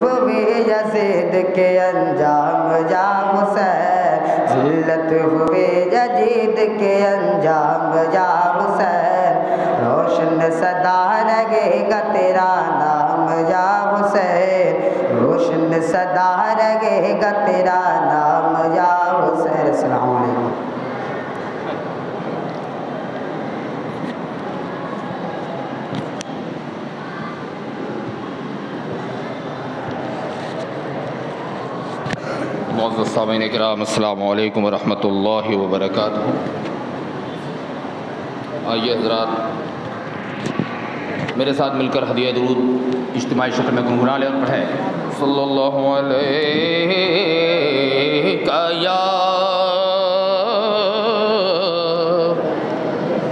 हुए यज़ीद के अंजाम जा हुसैन, ज़िल्लत हुए यज़ीद के अंजाम जा हुसैन, रोशन सदा रहेगा तेरा नाम जा हुसैन, रोशन सदा रहेगा तेरा नाम जा हुसैन। अस्सलामु अलैकुम। मुअज़्ज़ज़ सामीन किराम, अस्सलामु अलैकुम वरहमतुल्लाहि वबरकातुहू। आइए हज़रात, मेरे साथ मिलकर हदिया दुरूद इज्तिमाई शक्ल में गुनगुना लें और पढ़ें। सल्लल्लाहु अलैका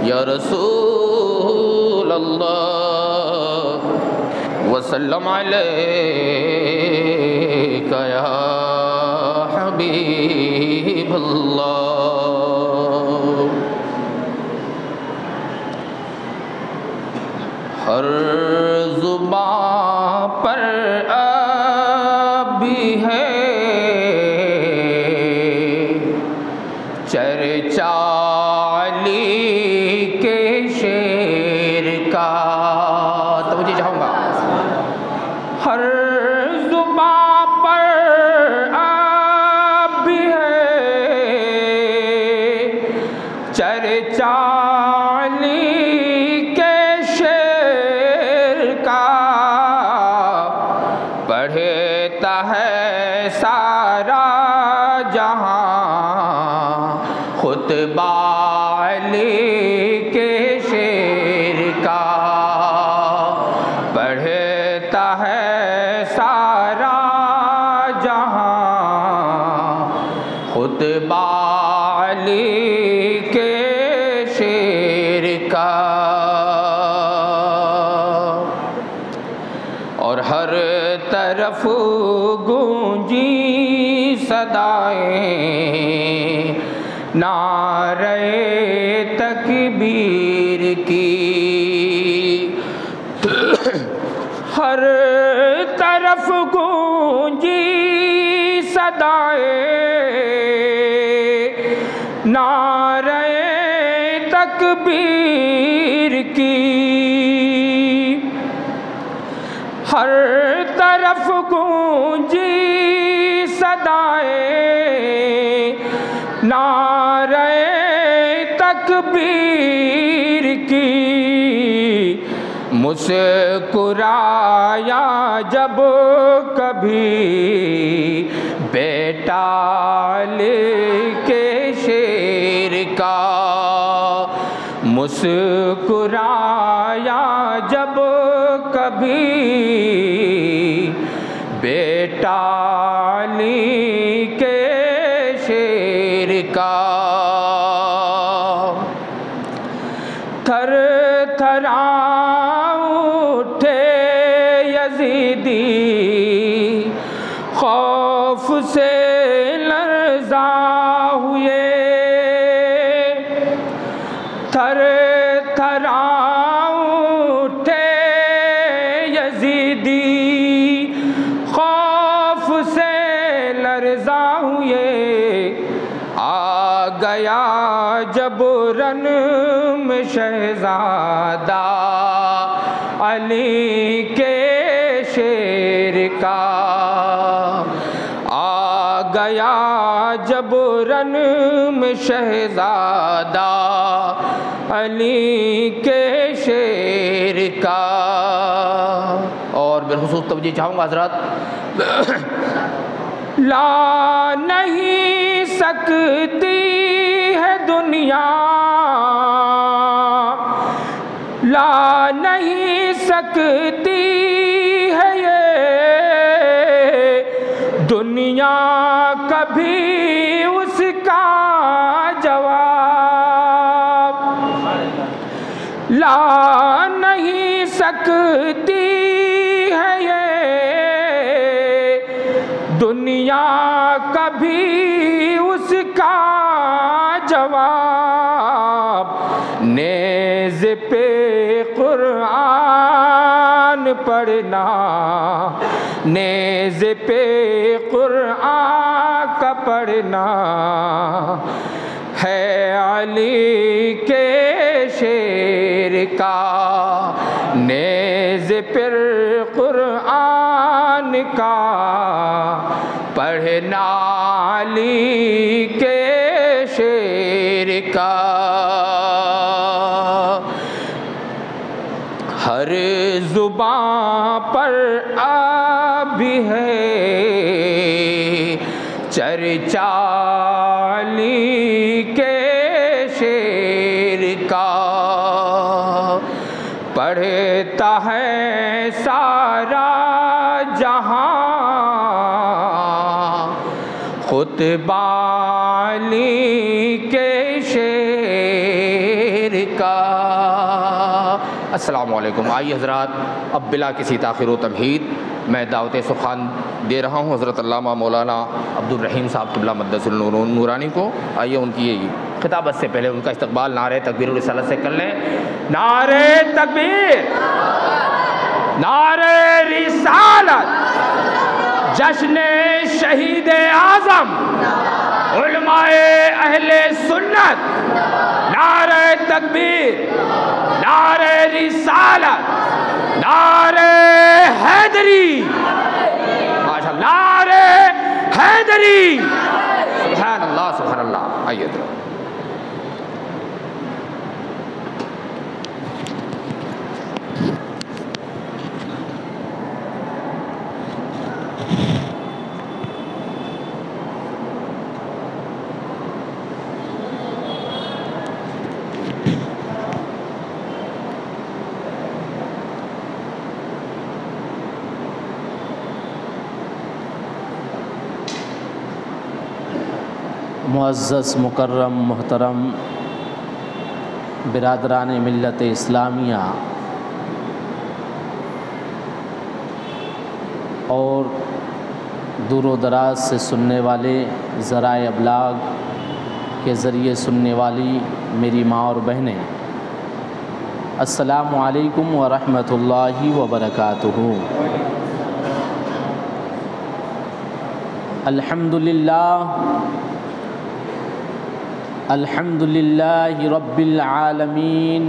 या रसूल अल्लाह वसल्लम अलैका या हबीब अल्लाह। हर ज़ुबां पर भी है चर्चा अली के शेर का। तो मुझे चाहूँगा हर ज़ुबां पर भी है चर्चा पढ़ता है सारा जहां खुतबा अली के शेर का, पढ़ता है सारा जहां खुतबा अली के शेर का। और हर तरफ गूंजी सदाएं नारे तकबीर की, हर तरफ गूंजी सदाएं नारे तकबीर की, हर तरफ गूंजी सदाएं नारे तकबीर की। मुस्कुराया जब कभी बेटा लेके शेर का, मुस्कुराया जब कभी बेटा अली के शेर का। थर थरा उठे यज़ीदी खौफ से लर्ज़ा हुए, थर थरा उठे यज़ीदी खौफ से लर्ज़ा हुए। आ गया जब रन में शहज़ादा अली के शेर का, आ गया जब रन में शहज़ादा अली के शेर का। और बिलखुसूस तवज्जो चाहूँगा हज़रात, ला नहीं सकती है दुनिया, ला नहीं सकती है ये दुनिया कभी उसका जवाब, ला नहीं सकती है ये दुनिया कभी उसका जवाब। नेज़ पे कुरान पढ़ना नेज़ पे कुरान का पढ़ना है अली के शेर का, नेज़ पर कुरान का पढ़ना अली के शेर का। हर ज़ुबान पर भी है चर्चा अली के शेर का, पढ़ता है सारा जहां खुतबा अली के शेर का। अस्सलामु अलैकुम। आइए हज़रात, अब बिला किसी ताख़िर व तमहीद मैं दावत सुखान दे रहा हूँ हज़रत अल्लामा मौलाना अब्दुल रहीम साहब क़िबला मद्दसुल नूरानी को। आइए उनकी खिताबत से पहले उनका इस्तकबाल नारे तकबीर रिसालत से कर लें। नारे तकबीर, नारे रिसालत, जश्न शहीद आज़म उलमाए अहले सुन्नत। नारे तकबीर, नारे रिसालत, नारे हैदरी, माशा अल्लाह, नारे हैदरी, सुभान अल्लाह सुभान अल्लाह। आइए तो मुअज़्ज़ज़ मुकर्रम मुहतरम बिरादरान मिल्लत इस्लामिया और दूर व दराज से सुनने वाले, ज़राए अबलाग के ज़रिए सुनने वाली मेरी माँ और बहनें, अस्सलामु अलैकुम व रहमतुल्लाहि व बरकातुहू। अल्हम्दुलिल्लाह अल्हम्दुलिल्लाहि रब्बिल आलमीन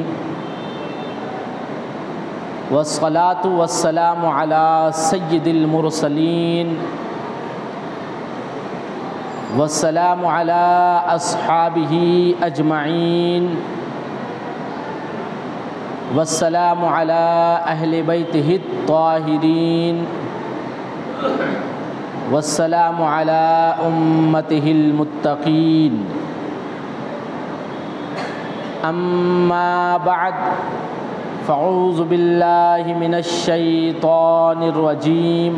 वस्सलातु वस्सलामु अला सय्यिदिल मुरसलीन वस्सलामु अला अस्हाबिही अजमईन वस्सलामु अला अहले बैतिहि त्ताहिरीन वस्सलामु अला उम्मतिहिल मुत्तकीन। अम्मा बाद फ़अऊज़ु बिल्लाहि मिनश शैतानिर रजीम।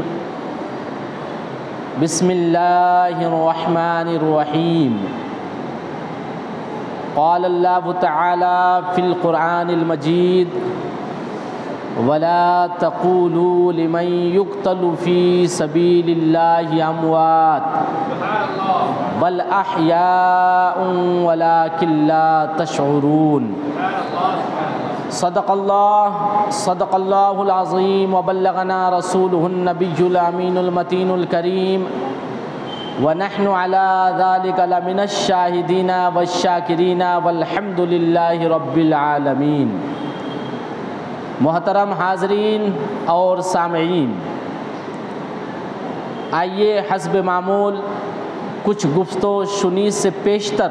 बिस्मिल्लाहिर रहमानिर रहीम। क़ाल अल्लाहु तआला फ़िल क़ुरआनिल मजीद वला तक़ूलू लिमन युक़्तलु फ़ी सबीलिल्लाहि अमवात बल अहयाउन वलाकिन ला तशऊरून। सदक़ल्लाहुल अज़ीम व बल्लगना रसूलुहुन नबियुल अमीनुल मतीनुल करीम व नहनु अला ज़ालिका लमिनश शाहिदीना वश्शाकिरीना वल्हम्दुलिल्लाहि रब्बिल आलमीन। मोहतरम हाज़रीन और सामईन, आइए हस्ब मामूल कुछ गुफ्तो शुनीस से पेशतर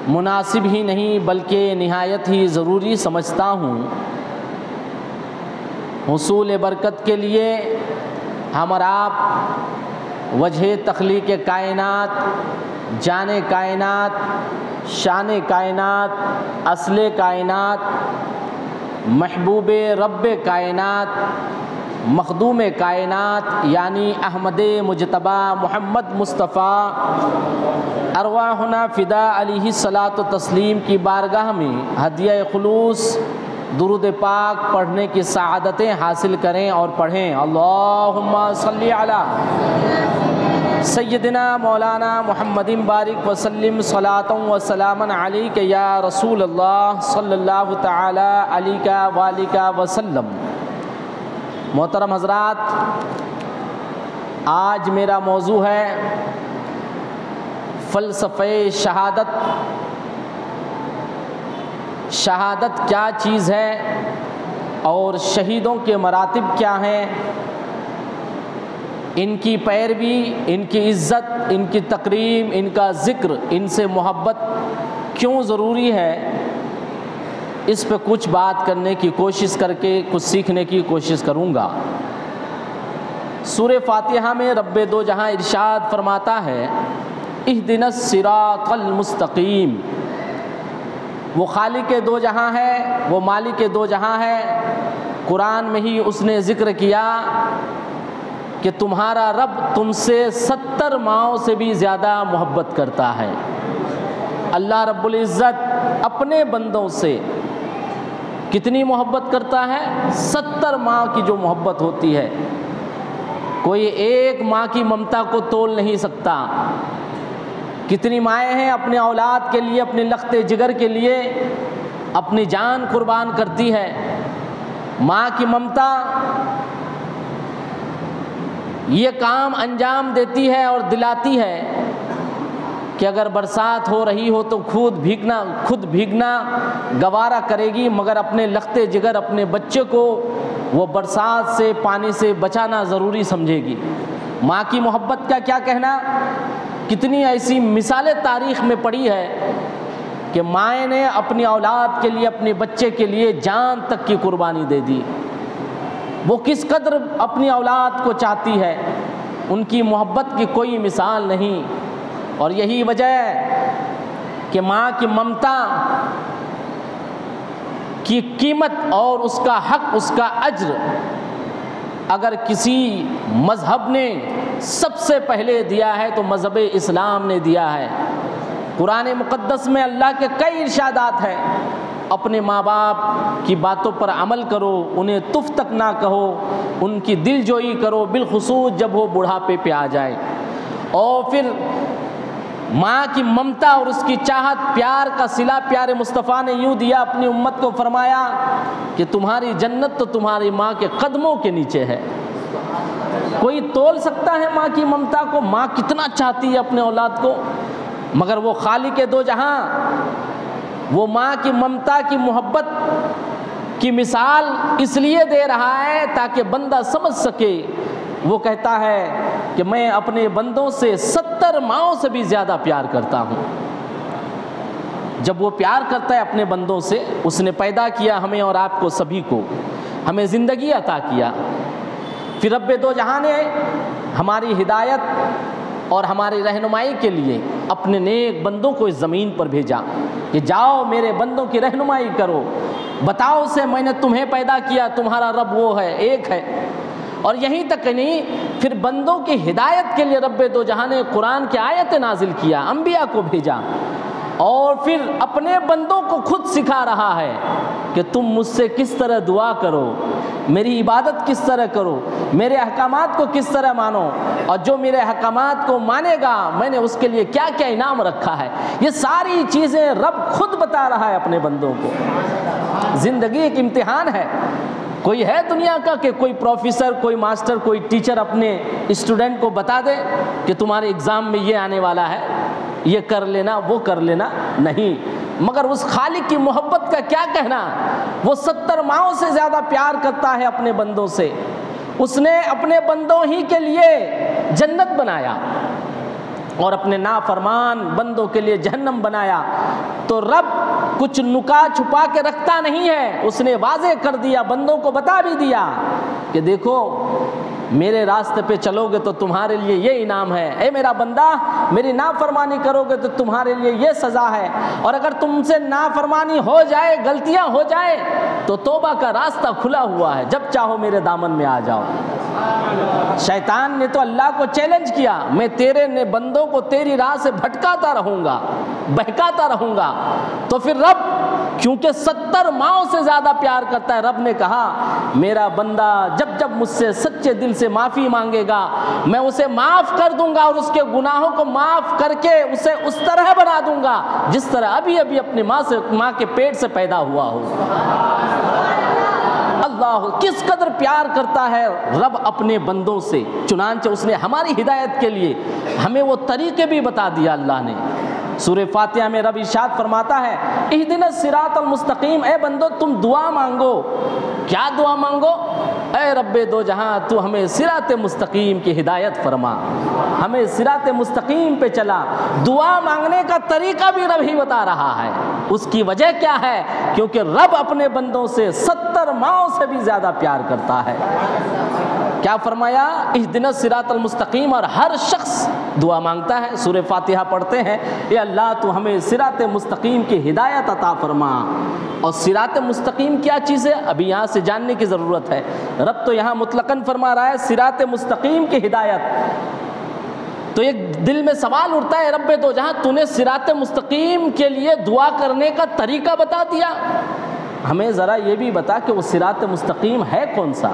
मुनासिब ही नहीं बल्कि निहायत ही ज़रूरी समझता हूँ। हुसूल बरकत के लिए हम और आप वजह तख्लीक़ कायनात, जाने कायनात, शान कायनात, असले कायनात, महबूब रब्ब कायनात, मखदूम कायनात यानी अहमद मुजतबा मोहम्मद मुस्तफ़ा अरवाहुना फ़िदा अलैहिस्सलातु तस्लीम की बारगाह में हदिया खुलूस दुरूद पाक पढ़ने की सआदतें हासिल करें और पढ़ें। अल्लाहुम्मा सल्ली अला सय्यदिना मौलाना मुहम्मदिन बारिक वसल्लिम सलातन व सलामन अलैका या रसूल अल्लाह सल्लल्लाहु तआला अलैका वालिका वसल्लम। मोहतरम हज़रात, आज मेरा मौजू है फ़लसफ़े शहादत। शहादत क्या चीज़ है और शहीदों के मरातिब क्या हैं, इनकी पैरवी, इनकी इज़्ज़त, इनकी तकरीम, इनका ज़िक्र, इनसे मोहब्बत क्यों ज़रूरी है, इस पे कुछ बात करने की कोशिश करके कुछ सीखने की कोशिश करूँगा। सूरह फातिहा में रब्बे दो जहाँ इरशाद फरमाता है, इहदिनस सिरातल मुस्तकीम। वो खालिक दो जहाँ है, वो मालिक दो जहाँ है। कुरान में ही उसने ज़िक्र किया कि तुम्हारा रब तुमसे 70 माओं से भी ज़्यादा मोहब्बत करता है। अल्लाह रब्बुल इज़्ज़त अपने बंदों से कितनी मोहब्बत करता है? 70 माँ की जो मोहब्बत होती है, कोई एक माँ की ममता को तोल नहीं सकता। कितनी माएँ हैं अपने औलाद के लिए, अपने लख्ते जिगर के लिए अपनी जान कुर्बान करती है। माँ की ममता ये काम अंजाम देती है और दिलाती है कि अगर बरसात हो रही हो तो खुद भीगना गवारा करेगी, मगर अपने लख्ते जिगर, अपने बच्चे को वो बरसात से, पानी से बचाना ज़रूरी समझेगी। माँ की मोहब्बत का क्या कहना। कितनी ऐसी मिसालें तारीख़ में पड़ी है कि माँ ने अपनी औलाद के लिए, अपने बच्चे के लिए जान तक की कुर्बानी दे दी। वो किस कदर अपनी औलाद को चाहती है, उनकी मोहब्बत की कोई मिसाल नहीं। और यही वजह है कि माँ की ममता की कीमत और उसका हक, उसका अज्र अगर किसी मज़हब ने सबसे पहले दिया है तो मज़हब इस्लाम ने दिया है। कुरान मुक़द्दस में अल्लाह के कई इरशादात हैं, अपने माँ बाप की बातों पर अमल करो, उन्हें तुफ तक ना कहो, उनकी दिलजोई करो, बिलखुसूस जब वो बुढ़ापे पे आ जाए। और फिर माँ की ममता और उसकी चाहत, प्यार का सिला प्यारे मुस्तफ़ा ने यूँ दिया अपनी उम्मत को, फरमाया कि तुम्हारी जन्नत तो तुम्हारी माँ के कदमों के नीचे है। कोई तोल सकता है माँ की ममता को? माँ कितना चाहती है अपने औलाद को, मगर वो खालिक दो जहाँ वो माँ की ममता की मोहब्बत की मिसाल इसलिए दे रहा है ताकि बंदा समझ सके। वो कहता है कि मैं अपने बंदों से 70 माओं से भी ज़्यादा प्यार करता हूँ। जब वो प्यार करता है अपने बंदों से, उसने पैदा किया हमें और आपको सभी को, हमें ज़िंदगी अता किया। फिर रब्बे दो जहाँ ने हमारी हिदायत और हमारी रहनुमाई के लिए अपने नेक बंदों को इस ज़मीन पर भेजा कि जाओ मेरे बंदों की रहनुमाई करो, बताओ उसे मैंने तुम्हें पैदा किया, तुम्हारा रब वो है, एक है। और यहीं तक नहीं, फिर बंदों की हिदायत के लिए रब्बे दो जहाँ ने कुरान की आयत नाजिल किया, अंबिया को भेजा, और फिर अपने बंदों को खुद सिखा रहा है कि तुम मुझसे किस तरह दुआ करो, मेरी इबादत किस तरह करो, मेरे अहकामात को किस तरह मानो, और जो मेरे अहकामात को मानेगा मैंने उसके लिए क्या क्या इनाम रखा है। ये सारी चीज़ें रब खुद बता रहा है अपने बंदों को। ज़िंदगी एक इम्तिहान है। कोई है दुनिया का कि कोई प्रोफेसर, कोई मास्टर, कोई टीचर अपने स्टूडेंट को बता दे कि तुम्हारे एग्ज़ाम में ये आने वाला है, ये कर लेना, वो कर लेना? नहीं। मगर उस खालिक की मोहब्बत का क्या कहना। वो 70 माओं से ज़्यादा प्यार करता है अपने बंदों से। उसने अपने बंदों ही के लिए जन्नत बनाया और अपने नाफरमान बंदों के लिए जहन्नम बनाया। तो रब कुछ नुका छुपा के रखता नहीं है, उसने वाज़े कर दिया, बंदों को बता भी दिया कि देखो मेरे रास्ते पे चलोगे तो तुम्हारे लिए ये इनाम है, ए मेरा बंदा मेरी नाफरमानी करोगे तो तुम्हारे लिए ये सज़ा है, और अगर तुमसे नाफरमानी हो जाए, गलतियां हो जाए तो तौबा का रास्ता खुला हुआ है, जब चाहो मेरे दामन में आ जाओ। शैतान ने तो अल्लाह को चैलेंज किया, मैं तेरे ने बंदों को तेरी राह से भटकाता रहूँगा, बहकाता रहूँगा। तो फिर रब क्योंकि 70 माओं से ज़्यादा प्यार करता है, रब ने कहा मेरा बंदा जब जब मुझसे सच्चे दिल से माफ़ी मांगेगा मैं उसे माफ़ कर दूंगा और उसके गुनाहों को माफ़ करके उसे उस तरह बना दूंगा जिस तरह अभी अभी अपनी माँ के पेट से पैदा हुआ हो। अल्लाह, किस कदर प्यार करता है रब अपने बंदों से। चुनांचे उसने हमारी हिदायत के लिए हमें वो तरीके भी बता दिया अल्लाह ने। सूरह फातिहा में रब इरशाद फरमाता है, इहदिनस सिरातल मुस्तकीम, ए बंदो तुम दुआ मांगो। क्या दुआ मांगो? ए रब्बे दो जहां, तू हमें सिरात मुस्तकीम की हिदायत फरमा, हमें सिरात मुस्तकीम पे चला। दुआ मांगने का तरीका भी रब ही बता रहा है। उसकी वजह क्या है? क्योंकि रब अपने बंदों से 70 माओं से भी ज़्यादा प्यार करता है। क्या फरमाया? इहदिनस सिरातल मुस्तकीम, और हर शख्स दुआ मांगता है, सूरह फातिहा पढ़ते हैं, या अल्लाह तू हमें सिरात मुस्तकीम की हिदायत अता फरमा। और सिरात मुस्तकीम क्या चीज़ है, अभी यहाँ से जानने की ज़रूरत है। रब तो यहाँ मुतलकन फरमा रहा है सिरात मुस्तकीम की हिदायत। तो एक दिल में सवाल उठता है, रब्बे दो जहाँ तूने सिरात मुस्तकीम के लिए दुआ करने का तरीका बता दिया, हमें ज़रा ये भी बता कि वो सिरात मुस्तकीम है कौन सा,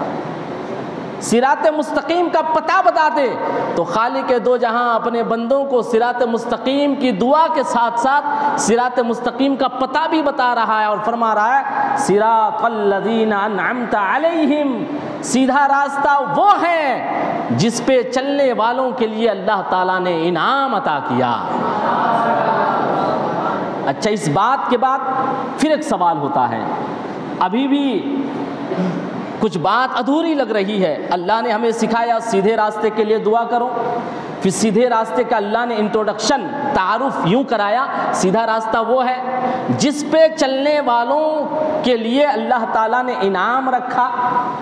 सिरात मुस्तकीम का पता बता दे। तो खालिक दो जहां अपने बंदों को सिरात मुस्तकीम की दुआ के साथ साथ सिरात मुस्तकीम का पता भी बता रहा है और फरमा रहा है, सिरातल लज़ीना अनअमता अलैहिम, सीधा रास्ता वो है जिस पे चलने वालों के लिए अल्लाह ताला ने इनाम अता किया। अच्छा, इस बात के बाद फिर एक सवाल होता है, अभी भी कुछ बात अधूरी लग रही है। अल्लाह ने हमें सिखाया सीधे रास्ते के लिए दुआ करो, फिर सीधे रास्ते का अल्लाह ने इंट्रोडक्शन, तारुफ यूँ कराया, सीधा रास्ता वो है जिस पे चलने वालों के लिए अल्लाह ताला ने इनाम रखा।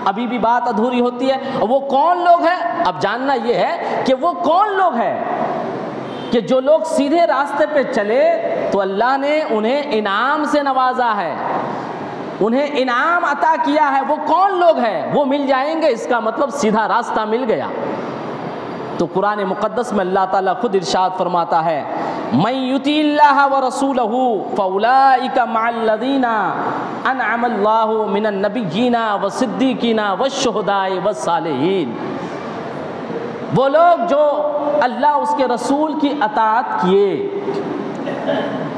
अभी भी बात अधूरी होती है, और वो कौन लोग हैं? अब जानना ये है कि वो कौन लोग हैं कि जो लोग सीधे रास्ते पे चले तो अल्लाह ने उन्हें इनाम से नवाजा है, उन्हें इनाम अता किया है। वो कौन लोग हैं? वो मिल जाएंगे, इसका मतलब सीधा रास्ता मिल गया। तो कुरान मुक़द्दस में अल्लाह ताला खुद इरशाद फरमाता है, मैं युतिल्लाह व रसूलहू फउलाइका मअल्लज़ीना अनअमल्लाहु मिनन नबिय्यीना व सिद्दीकीना व शुहदाए व सालिहीन। वो लोग जो अल्लाह उसके रसूल की अताअत किए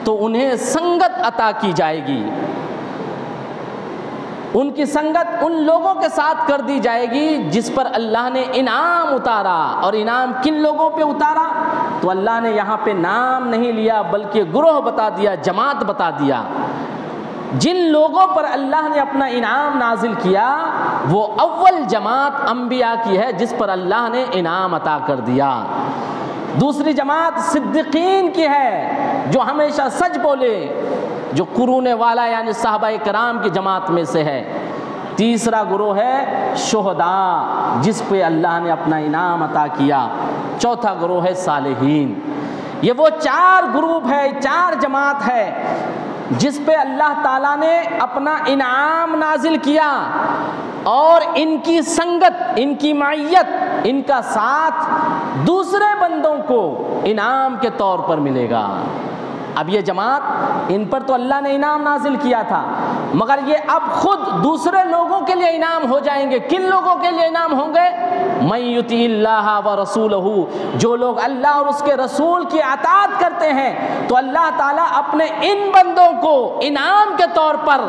तो उन्हें संगत अता की जाएगी, उनकी संगत उन लोगों के साथ कर दी जाएगी जिस पर अल्लाह ने इनाम उतारा। और इनाम किन लोगों पे उतारा? तो अल्लाह ने यहाँ पे नाम नहीं लिया बल्कि गुरोह बता दिया, जमात बता दिया। जिन लोगों पर अल्लाह ने अपना इनाम नाजिल किया वो अव्वल जमात अंबिया की है जिस पर अल्लाह ने इनाम अता कर दिया। दूसरी जमात सिद्दीकीन की है जो हमेशा सच बोले, जो कुरूने वाला यानी साहबाए कराम की जमात में से है। तीसरा गुरोह है शुहदा जिस पे अल्लाह ने अपना इनाम अता किया। चौथा गुरोह है सालिहीन। ये वो 4 ग्रुप है, 4 जमात है जिस पे अल्लाह ताला ने अपना इनाम नाजिल किया और इनकी संगत, इनकी मायत, इनका साथ दूसरे बंदों को इनाम के तौर पर मिलेगा। अब ये जमात, इन पर तो अल्लाह ने इनाम नाजिल किया था, मगर ये अब खुद दूसरे लोगों के लिए इनाम हो जाएंगे। किन लोगों के लिए इनाम होंगे? मैं युतिल्लाह व रसूलहू, जो लोग अल्लाह और उसके रसूल की अताअत करते हैं तो अल्लाह ताला अपने इन बंदों को इनाम के तौर पर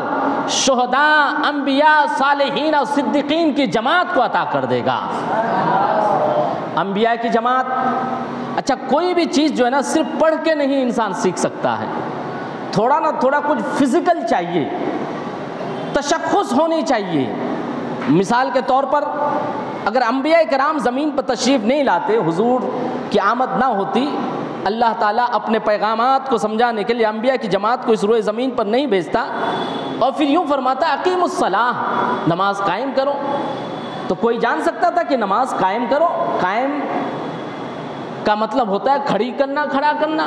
शुहदा, अंबिया, सालिहीन और सिद्दीकीन की जमात को अता कर देगा। अंबिया की जमात। अच्छा, कोई भी चीज़ जो है ना सिर्फ पढ़ के नहीं इंसान सीख सकता है, थोड़ा ना थोड़ा कुछ फिजिकल चाहिए, तशख़्ख़ुस होनी चाहिए। मिसाल के तौर पर अगर अंबिया कराम ज़मीन पर तशरीफ़ नहीं लाते, हुजूर की आमद ना होती, अल्लाह ताला अपने पैगामात को समझाने के लिए अंबिया की जमात को इस रोए ज़मीन पर नहीं भेजता और फिर यूँ फरमाता अक़ीमुस्सलाह, नमाज कायम करो। तो कोई जान सकता था कि नमाज कायम करो? कायम का मतलब होता है खड़ी करना, खड़ा करना।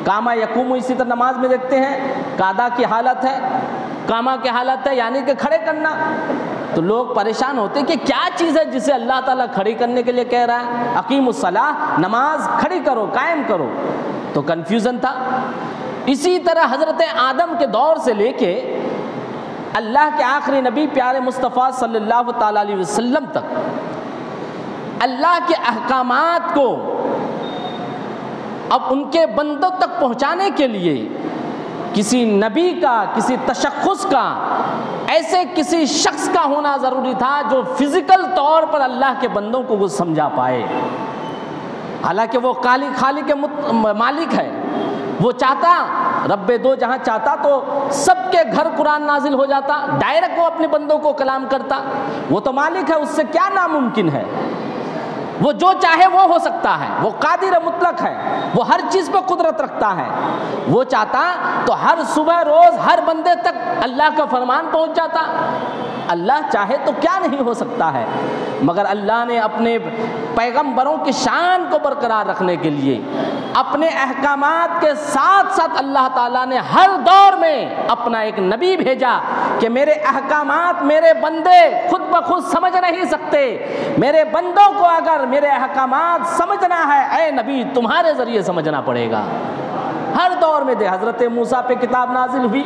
कामा यकूम, इसी तरह नमाज में देखते हैं कादा की हालत है, कामा की हालत है यानी कि खड़े करना। तो लोग परेशान होते हैं कि क्या चीज़ है जिसे अल्लाह ताला खड़ी करने के लिए कह रहा है? अक़ीमुस्सलाह, नमाज खड़ी करो, कायम करो। तो कन्फ्यूज़न था। इसी तरह हज़रत आदम के दौर से लेके अल्लाह के आखिरी नबी प्यारे मुस्तफ़ा सल्लल्लाहु ताला अलैहि वसल्लम तक अल्लाह के अहकामात को अब उनके बंदों तक पहुंचाने के लिए किसी नबी का, किसी तशख़्ख़ुस का ऐसे किसी शख्स का होना ज़रूरी था जो फिज़िकल तौर पर अल्लाह के बंदों को कुछ समझा पाए। हालांकि वो खाली के मालिक है, वो चाहता रब्बे दो जहां चाहता तो सबके घर कुरान नाजिल हो जाता, डायरेक्ट वो अपने बंदों को कलाम करता। वो तो मालिक है, उससे क्या नामुमकिन है। वो जो चाहे वो हो सकता है, वो कादिर मुतलक है, वो हर चीज़ पे कुदरत रखता है। वो चाहता तो हर सुबह रोज़ हर बंदे तक अल्लाह का फरमान पहुंच जाता। अल्लाह चाहे तो क्या नहीं हो सकता है। मगर अल्लाह ने अपने पैगंबरों की शान को बरकरार रखने के लिए अपने अहकामात के साथ साथ अल्लाह ताला ने हर दौर में अपना एक नबी भेजा कि मेरे अहकामात मेरे बंदे खुद ब खुद समझ नहीं सकते। मेरे बंदों को अगर मेरे अहकामात समझना है, ऐ नबी तुम्हारे ज़रिए समझना पड़ेगा। हर दौर में हज़रत मूसा पे किताब नाजिल हुई,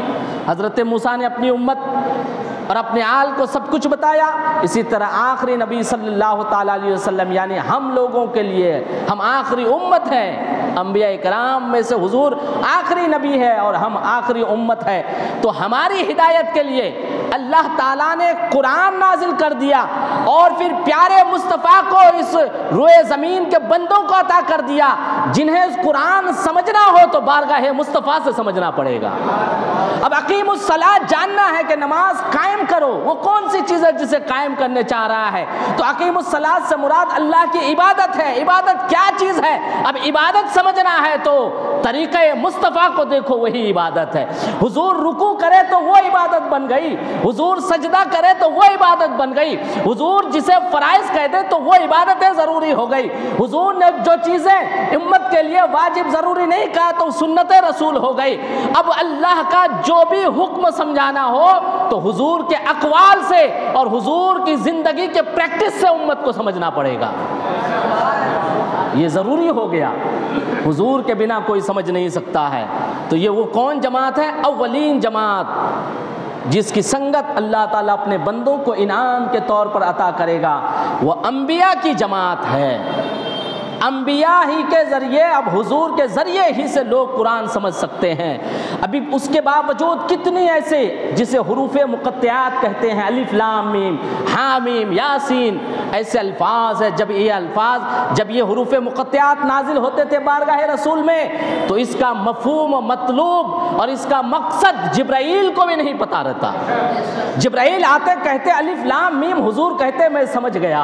हज़रत मूसा ने अपनी उम्मत और अपने आल को सब कुछ बताया। इसी तरह आखिरी नबी सल्लल्लाहु ताला अलैहि वसल्लम यानी हम लोगों के लिए हम आखिरी उम्मत हैं। अंबिया इकराम में से हुजूर आखिरी नबी है और हम आखिरी उम्मत है। तो हमारी हिदायत के लिए अल्लाह ताला ने कुरान नाजिल कर दिया और फिर प्यारे मुस्तफ़ा को इस रोए ज़मीन के बंदों को अता कर दिया जिन्हें इस कुरान समझना हो तो बारगाह मुस्तफ़ा से समझना पड़ेगा। अब अकीमुस सलात जानना है कि नमाज कायम करो, वो कौन सी चीज़ है जिसे कायम करने चाह रहा है। तो अकीमुस सलात से मुराद अल्लाह की इबादत है। इबादत क्या चीज़ है? अब इबादत समझना है तो तरीक़े मुस्तफ़ा को देखो, वही इबादत है। हुजूर रुकू करे तो वो इबादत बन गई, हुजूर सजदा करे तो वो इबादत बन गई, हुजूर जिसे फ़राइज़ कह दे तो वो इबादतें ज़रूरी हो गई। हुजूर ने जो चीज़ें उम्मत के लिए वाजिब ज़रूरी नहीं कहा तो सुन्नत रसूल हो गई। अब अल्लाह का जो भी हुक्म समझाना हो तो हुजूर के अक़वाल से और हुजूर की ज़िंदगी के प्रैक्टिस से उम्मत को समझना पड़ेगा। ये ज़रूरी हो गया, हुजूर के बिना कोई समझ नहीं सकता है। तो ये वो कौन जमात है? अव्वलीन जमात जिसकी संगत अल्लाह ताला अपने बंदों को इनाम के तौर पर अता करेगा, वह अंबिया की जमात है। अंबिया ही के ज़रिए, अब हुजूर के ज़रिए ही से लोग कुरान समझ सकते हैं। अभी उसके बावजूद कितनी ऐसे जिसे हुरूफ़ मुक़त्तियात कहते हैं, अलिफ लाम मीम हामीम यासीन, ऐसे अल्फाज है। जब ये हुरूफ़ मुक़त्तियात नाजिल होते थे बारगाह रसूल में तो इसका मफ़हूम मतलूब और इसका मकसद जिब्राइल को भी नहीं पता रहता। जिब्राइल आते कहते अलिफ लाम मीम, हुजूर कहते मैं समझ गया।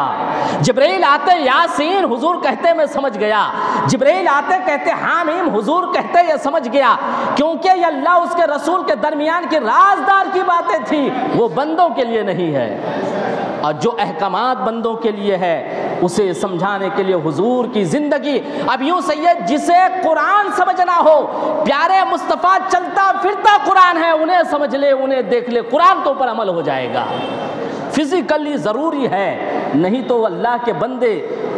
जिब्राइल आते यासीन, हुजूर कहते समझ गया। जिब्राइल आते कहते हामीम, हुजूर कहते ये समझ गया। क्योंकि ये अल्लाह उसके रसूल के दरमियान की राजदार की बातें थी, वो बंदों के लिए नहीं है। और जो अहकामात बंदों के लिए है उसे समझाने के लिए हुजूर की ज़िंदगी। अब यूँ सैयद जिसे कुरान समझना हो, प्यारे मुस्तफ़ा चलता फिरता कुरान है, उन्हें समझ ले, उन्हें देख ले, कुरान के ऊपर अमल हो जाएगा। फिज़िकली ज़रूरी है, नहीं तो अल्लाह के बंदे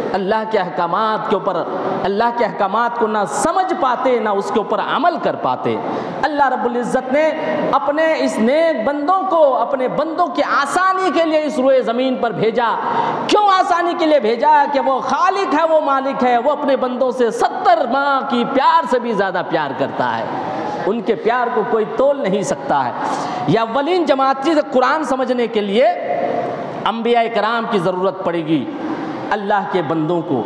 अल्लाह के अहकामात के ऊपर, अल्लाह के अहकामात को ना समझ पाते ना उसके ऊपर अमल कर पाते। अल्लाह रब्बुल इज़्ज़त ने अपने इस नेक बंदों को अपने बंदों की आसानी के लिए इस रोए ज़मीन पर भेजा। क्यों आसानी के लिए भेजा? कि वो खालिक है, वो मालिक है, वो अपने बंदों से 70 माह की प्यार से भी ज़्यादा प्यार करता है। उनके प्यार को कोई तोल नहीं सकता है। या अव्वलीन जमाती से कुरान समझने के लिए अंबिया इकराम की ज़रूरत पड़ेगी अल्लाह के बंदों को।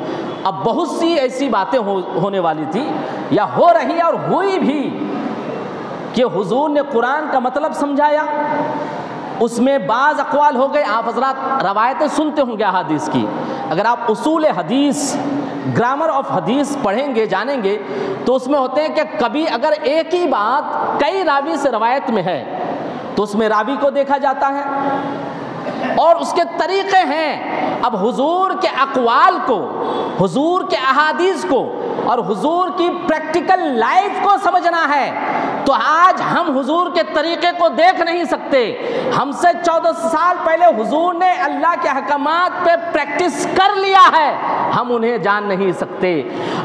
अब बहुत सी ऐसी बातें होने वाली थी या हो रही और हुई भी कि हुजूर ने कुरान का मतलब समझाया, उसमें बाज़ अक़वाल हो गए। आप हज़रात रवायतें सुनते होंगे हदीस की। अगर आप उसूल हदीस, ग्रामर ऑफ हदीस पढ़ेंगे जानेंगे तो उसमें होते हैं कि कभी अगर एक ही बात कई रावी से रवायत में है तो उसमें रावी को देखा जाता है और उसके तरीक़े हैं। अब हुजूर के अक़वाल को, हुजूर के अहादीस को और हुजूर की प्रैक्टिकल लाइफ को समझना है तो आज हम हुजूर के तरीक़े को देख नहीं सकते। हमसे 14 साल पहले हुजूर ने अल्लाह के अहकामात पे प्रैक्टिस कर लिया है, हम उन्हें जान नहीं सकते।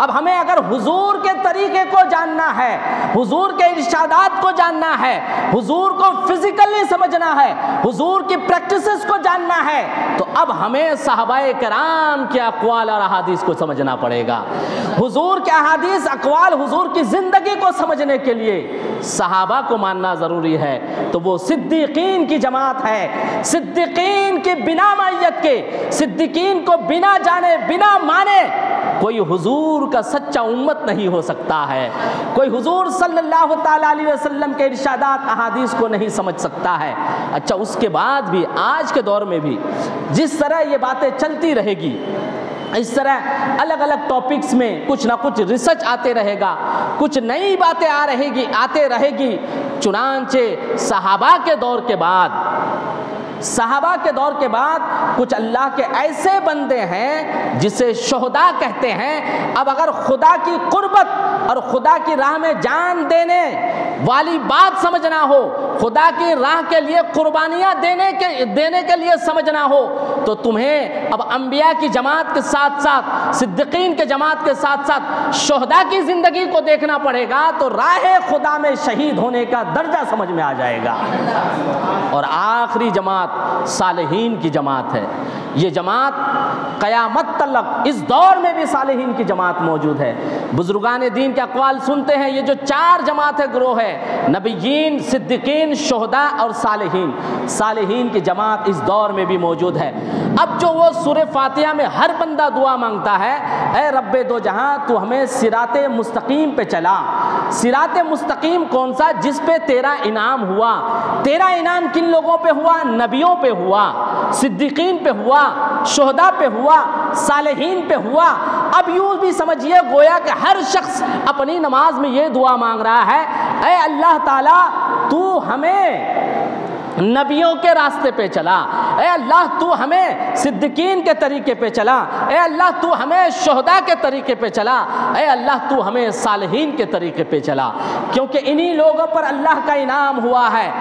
अब हमें अगर हुजूर के तरीक़े को जानना है, हुजूर के इरशादात को जानना है, हुजूर को फिज़िकली समझना है, हुजूर की प्रैक्टिसेस को जानना है तो अब हमें सहाबाए कराम के अक़वाल और अहादीस को समझना पड़ेगा। हुजूर के अहादीस अक़वाल हुजूर की ज़िंदगी को समझने के लिए सहाबा को मानना ज़रूरी है, तो वो सिद्दीकीन की जमात है। सिद्दीकीन की बिना मैयत के, सिद्दीकीन को बिना जाने बिना माने कोई हुजूर का सच्चा उम्मत नहीं हो सकता है। कोई हुजूर सल्लल्लाहु ताला अलैहि वसल्लम के इरशादात अहादीस को नहीं समझ सकता है। अच्छा, उसके बाद भी आज के दौर में भी जिस तरह ये बातें चलती रहेगी, इस तरह अलग अलग टॉपिक्स में कुछ ना कुछ रिसर्च आते रहेगा, कुछ नई बातें आते रहेगी। चुनांचे सहाबा के दौर के बाद कुछ अल्लाह के ऐसे बंदे हैं जिसे शुहदा कहते हैं। अब अगर खुदा की कुर्बत और खुदा की राह में जान देने वाली बात समझना हो, खुदा की राह के लिए कुर्बानियाँ देने के लिए समझना हो, तो तुम्हें अब अंबिया की जमात के साथ साथ, सिद्दीकीन के जमात के साथ साथ शुहदा की ज़िंदगी को देखना पड़ेगा, तो राह खुदा में शहीद होने का दर्जा समझ में आ जाएगा। और आखिरी जमात सालिहीन की जमात है। ये जमात क़यामत तलक, इस दौर में भी सालिहीन की जमात मौजूद है। बुजुर्गान दीन के अक़वाल सुनते हैं, ये जो 4 जमात है, ग्रोह है, नबिय्यीन, सिद्दीकीन, शुहदा और सालिहीन। सालिहीन की जमात इस दौर में भी मौजूद है। अब जो वो सूरह फातिहा में हर बंदा दुआ मांगता है, ऐ रब्बे दो जहां, तू हमें सिराते मुस्तकीम पे चला। सिराते मुस्तकीम कौन सा? जिस पे तेरा इनाम हुआ। तेरा इनाम किन लोगों पे हुआ? नबियों पे हुआ, सिद्दीकीन पे हुआ, शुहदा पे हुआ, सालिहीन पे हुआ। अब यूँ भी समझिए गोया कि हर शख्स अपनी नमाज में ये दुआ मांग रहा है, ऐ अल्लाह ताला तू हमें नबियों के रास्ते पे चला, ऐ अल्लाह तू हमें सिद्दीकीन के तरीके पे चला, ऐ अल्लाह तू हमें शुहदा के तरीके पे चला, ऐ अल्लाह तू हमें सालिहीन के तरीके पे चला। क्योंकि इन्हीं लोगों पर अल्लाह का इनाम हुआ है।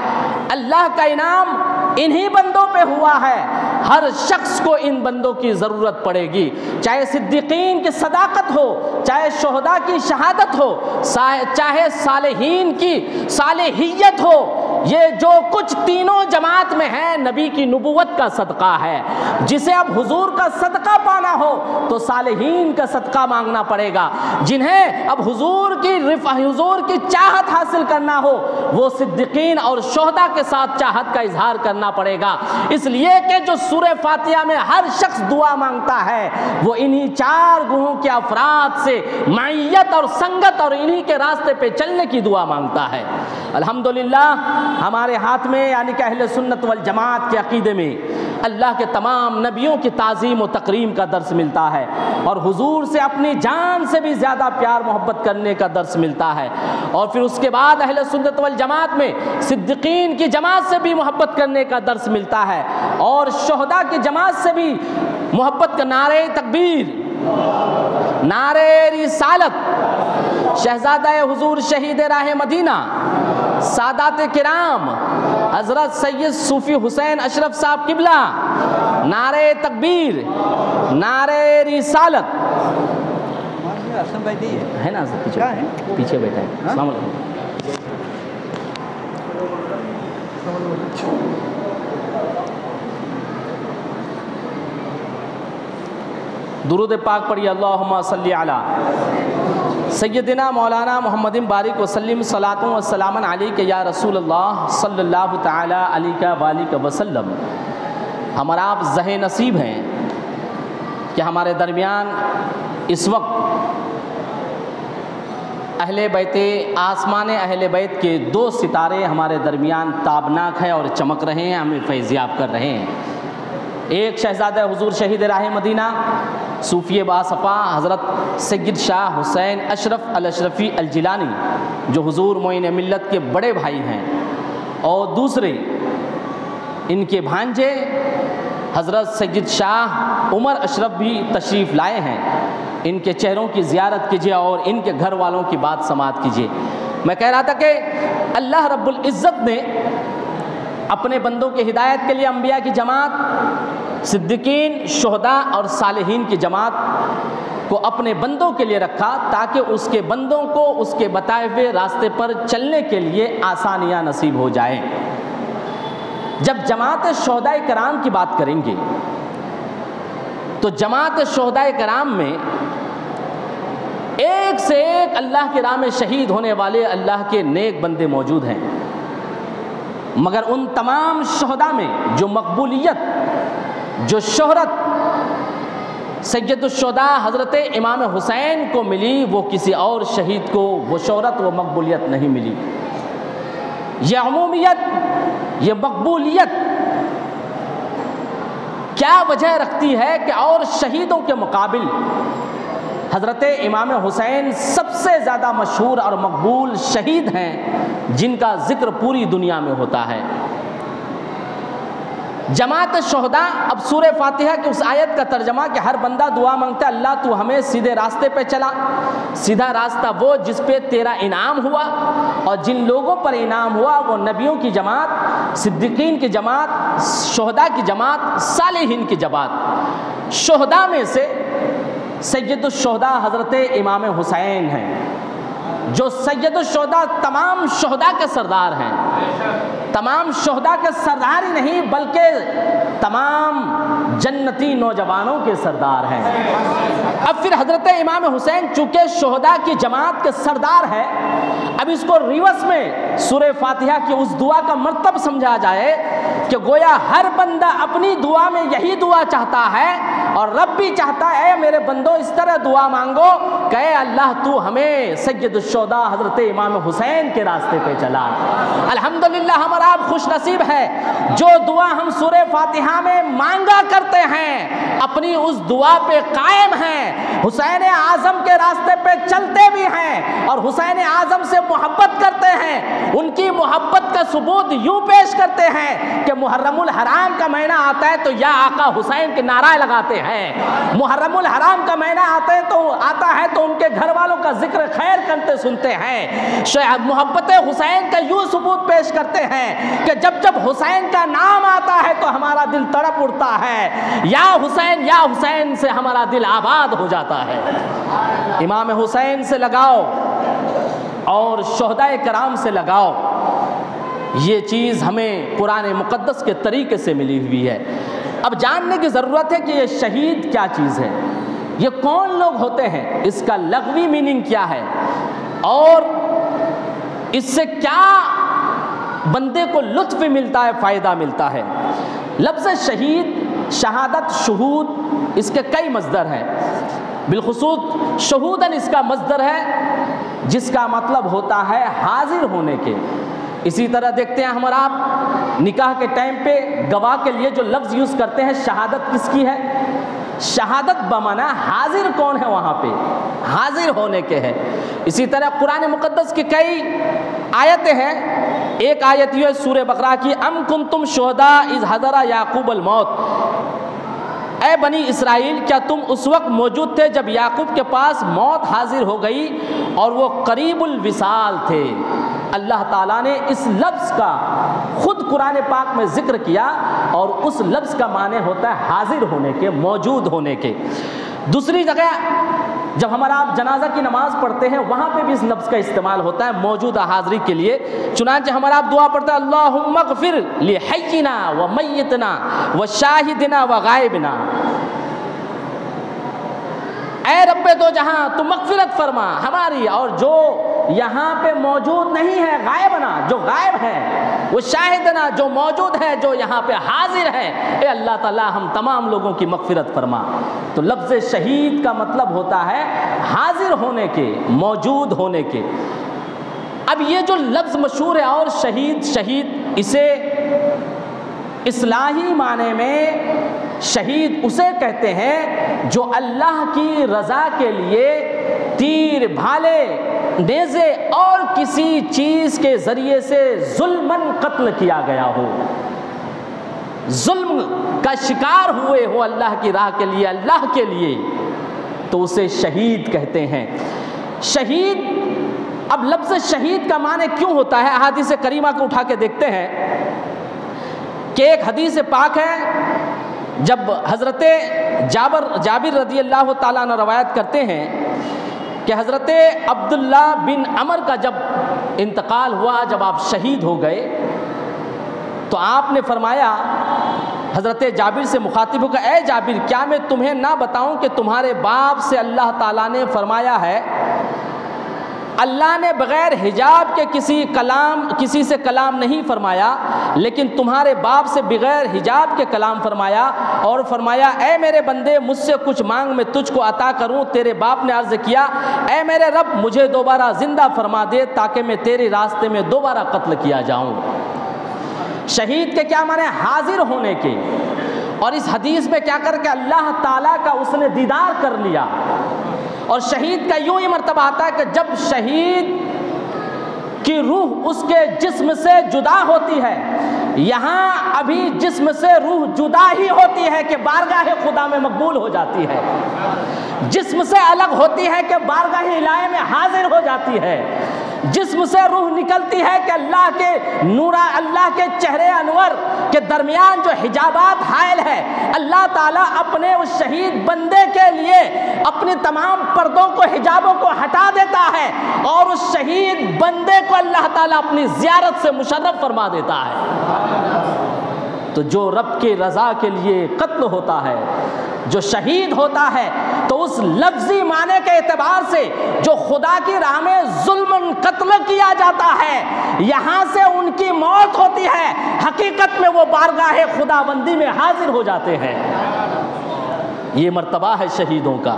अल्लाह का इनाम इन्हीं बंदों पे हुआ है। हर शख्स को इन बंदों की ज़रूरत पड़ेगी, चाहे सिद्दीकीन की सदाकत हो, चाहे शुहदा की शहादत हो, चाहे सालिहीन की सालिहियत हो। ये जो कुछ तीनों जमात में है, नबी की नबुवत का सदका है। जिसे अब हुजूर का सदका पाना हो तो सालिहीन का सदका मांगना पड़ेगा। जिन्हें अब हुजूर की चाहत हासिल करना हो, वो सिद्दीकीन और शुहदा के साथ चाहत का इजहार करना पड़ेगा। इसलिए कि जो सूरह फातिहा में हर शख्स दुआ मांगता है, वो इन्हीं 4 गुणों के अफराद से मईयत और संगत और इन्हीं के रास्ते पे चलने की दुआ मांगता है। अल्हम्दुलिल्लाह हमारे हाथ में, यानी कि अहले सुन्नत वल जमात के अकीदे में अल्लाह के तमाम नबियों की ताज़ीम व तकरीम का दर्स मिलता है, और हुजूर से अपनी जान से भी ज़्यादा प्यार मोहब्बत करने का दर्स मिलता है। और फिर उसके बाद अहले सुन्नत वल जमात में सिद्दीकीन की जमात से भी मोहब्बत करने का दर्स मिलता है, और शुहदा की जमात से भी मोहब्बत का नारे तकबीर, नारे रिसालत, शहजादा हुजूर शहीद राह मदीना, सादात किराम हज़रत सैयद सूफ़ी हुसैन अशरफ साहब किबला, नारे तकबीर, नारे रिसालत है ना, पीछे बैठा है। अस्सलाम वालेकुम। दुरूद पाक पढ़िए, अल्लाहुम्मा सल्ली अला सय्यदिना मौलाना मोहम्मदिन बारिक वसल्लिम सलातुन व सलामन अलैका या रसूलल्लाह सल्लल्लाहु तआला अलैहि वसल्लम। हमारा आप ज़हे नसीब हैं कि हमारे दरमियान इस वक्त अहले बैते, आसमान अहले बैत के 2 सितारे हमारे दरमियान ताबनाक हैं और चमक रहे हैं, हमें फैज़याब कर रहे हैं। एक शहजादा हुजूर शहीद राह मदीना सूफ़ी बासफ़ा हज़रत सैयद शाह हुसैन अशरफ अल अशरफ़ी अल जिलानी, जो हुजूर मोइन मिल्लत के बड़े भाई हैं, और दूसरे इनके भांजे हज़रत सैयद शाह उमर अशरफ भी तशरीफ़ लाए हैं। इनके चेहरों की ज़ियारत कीजिए और इनके घर वालों की बात समात कीजिए। मैं कह रहा था कि अल्लाह रब्बुल इज़्ज़त ने अपने बंदों की हिदायत के लिए अंबिया की जमात, सिद्दीकीन, शुहदा और सालिहीन की जमात को अपने बंदों के लिए रखा, ताकि उसके बंदों को उसके बताए हुए रास्ते पर चलने के लिए आसानियाँ नसीब हो जाएं। जब जमात शुहदाए कराम की बात करेंगे तो जमात शुहदाए कराम में एक से एक अल्लाह के राह में शहीद होने वाले अल्लाह के नेक बंदे मौजूद हैं, मगर उन तमाम शहदा में जो मकबूलियत, जो शोहरत सैयदुश्शुहदा हज़रत इमाम हुसैन को मिली, वो किसी और शहीद को वो शोहरत, वो मकबूलियत नहीं मिली। ये अमूमियत, ये मकबूलियत क्या वजह रखती है कि और शहीदों के मुकाबिल हज़रत इमाम हुसैन सबसे ज़्यादा मशहूर और मकबूल शहीद हैं जिनका ज़िक्र पूरी दुनिया में होता है। जमात शुहदा, अब सूरह फातिहा की उस आयत का तर्जमा कि हर बंदा दुआ मांगता है अल्लाह तू हमें सीधे रास्ते पे चला। सीधा रास्ता वो जिस पे तेरा इनाम हुआ, और जिन लोगों पर इनाम हुआ वो नबियों की जमात, सिद्दीकीन की जमात, शुहदा की जमात, सालिहीन की जमात। शुहदा में से सैयदुश्शुहदा हज़रत इमाम हुसैन हैं, जो सैयदुश्शुहदा तमाम शुहदा के सरदार हैं। तमाम शुहदा के सरदार ही नहीं बल्कि तमाम जन्नती नौजवानों के सरदार हैं। अब फिर हज़रत इमाम हुसैन चूँकि शुहदा की जमात के सरदार है, अब इसको रिवर्स में सूरह फातिहा की उस दुआ का मतलब समझा जाए कि गोया हर बंदा अपनी दुआ में यही दुआ चाहता है, और रब भी चाहता है मेरे बंदो इस तरह दुआ मांगो कि अल्लाह तू हमें सैयदुश्शुहदा हज़रत इमाम हुसैन के रास्ते पे चला। अल्हम्दुलिल्लाह हमारा आप खुश नसीब है जो दुआ हम सूरह फातिहा में मांगा करते हैं, अपनी उस दुआ पे कायम हैं, हुसैन आज़म के रास्ते पे चलते भी हैं और हुसैन आज़म से मोहब्बत करते हैं। उनकी मोहब्बत का सबूत यूँ पेश करते हैं कि मुहर्रमुल हराम का महीना आता है तो या आका हुसैन के नारे लगाते हैं। मुहर्रमुल हराम का महीना आता है तो उनके घर वालों का जिक्र खैर करते सुनते हैं। मोहब्बत हुसैन का यूँ सबूत पेश करते हैं कि जब जब हुसैन का नाम आता है तो हमारा दिल तड़प उठता है, या हुसैन से हमारा दिल आबाद हो जाता है। इमाम हुसैन से लगाओ और शुहदाए कराम से लगाओ, ये चीज़ हमें कुरान मुक़द्दस के तरीके से मिली हुई है। अब जानने की ज़रूरत है कि ये शहीद क्या चीज़ है, ये कौन लोग होते हैं, इसका लग़वी मीनिंग क्या है, और इससे क्या बंदे को लुत्फ़ मिलता है, फ़ायदा मिलता है। लफ्ज़ शहीद, शहादत, शुहूद, इसके कई मज़दर हैं। बिलखुसूस शहूदन इसका मज़दर है जिसका मतलब होता है हाजिर होने के। इसी तरह देखते हैं हमारा आप निकाह के टाइम पे गवाह के लिए जो लफ्ज़ यूज़ करते हैं, शहादत किसकी है? शहादत बमाना हाजिर कौन है, वहाँ पे हाजिर होने के है। इसी तरह कुरान मुक़द्दस की कई आयतें हैं। एक आयत ये है सूरह बकरा की, अम कुंतुम शुहदा इज़ हज़रा याकूब अल मौत, ऐ बनी इसराइल क्या तुम उस वक्त मौजूद थे जब याकूब के पास मौत हाजिर हो गई और वो करीबुल विसाल थे। अल्लाह ताला ने इस लफ्ज़ का खुद कुरान पाक में ज़िक्र किया और उस लफ्ज़ का माने होता है हाजिर होने के, मौजूद होने के। दूसरी जगह जब हमारा आप जनाजा की नमाज़ पढ़ते हैं वहाँ पे भी इस लफ्ज़ का इस्तेमाल होता है मौजूदा हाज़िरी के लिए। चुनांचे हमारा आप दुआ पढ़ते हैं अल्लाहुम्मा ग़फ़िर लि हय्यिना व मय्यितना व शाहिदिना व गायबिना, ऐ रब्बे दो जहाँ तू मग़फ़िरत फरमा हमारी और जो यहाँ पे मौजूद नहीं है, गायबना जो गायब है, वो शाहिदना जो मौजूद है, जो यहाँ पे हाजिर है, ए अल्लाह ताला हम तमाम लोगों की मग़फ़िरत फरमा। तो लफ्ज़ शहीद का मतलब होता है हाजिर होने के, मौजूद होने के। अब ये जो लफ्ज़ मशहूर है और शहीद इसे इस्लाही माने में शहीद उसे कहते हैं जो अल्लाह की रज़ा के लिए तीर, भाले, नेज़े और किसी चीज़ के ज़रिए से जुल्मन कत्ल किया गया हो, जुल्म का शिकार हुए हो अल्लाह की राह के लिए, अल्लाह के लिए, तो उसे शहीद कहते हैं। शहीद, अब लफ्ज़ शहीद का माने क्यों होता है, अहादीस करीमा को उठा के देखते हैं कि एक हदीस पाक है जब हज़रत जाबिर रज़ी अल्लाह ताला अन्हु रवायत करते हैं कि हज़रत अब्दुल्ला बिन अमर का जब इंतकाल हुआ, जब आप शहीद हो गए तो आपने फरमाया हज़रत जाबिर से मुखातिब होकर, ए जाबिर, क्या मैं तुम्हें ना बताऊं कि तुम्हारे बाप से अल्लाह ताला ने फरमाया है, अल्लाह ने बग़ैर हिजाब के किसी से कलाम नहीं फरमाया, लेकिन तुम्हारे बाप से बग़ैर हिजाब के कलाम फरमाया, और फरमाया, ए मेरे बंदे, मुझसे कुछ मांग, मैं तुझको अता करूं। तेरे बाप ने अर्ज़ किया, ए मेरे रब, मुझे दोबारा ज़िंदा फरमा दे ताकि मैं तेरे रास्ते में दोबारा कत्ल किया जाऊं। शहीद के क्या माने? हाजिर होने के। और इस हदीस में क्या करके अल्लाह ताला का उसने दीदार कर लिया। और शहीद का यूं ही मर्तबा आता है कि जब शहीद की रूह उसके जिस्म से जुदा होती है, यहाँ अभी जिस्म से रूह जुदा ही होती है कि बारगाह खुदा में मकबूल हो जाती है, जिस्म से अलग होती है कि बारगाह इलाही में हाजिर हो जाती है, जिस्म से रूह निकलती है कि अल्लाह के नूरा, अल्लाह के चेहरे अनवर के दरमियान जो हिजाबात हायल है, अल्लाह ताला अपने उस शहीद बंदे के लिए अपने तमाम पर्दों को, हिजाबों को हटा देता है और उस शहीद बंदे को अल्लाह ताला अपनी ज़ियारत से मुशर्रफ फरमा देता है। तो जो रब की रज़ा के लिए कत्ल होता है, जो शहीद होता है, तो उस लफ्ज़ी माने के एतबार से जो खुदा की राह में जुल्मन कत्ल किया जाता है, यहाँ से उनकी मौत होती है, हकीकत में वो बारगाह खुदाबंदी में हाजिर हो जाते हैं। ये मर्तबा है शहीदों का,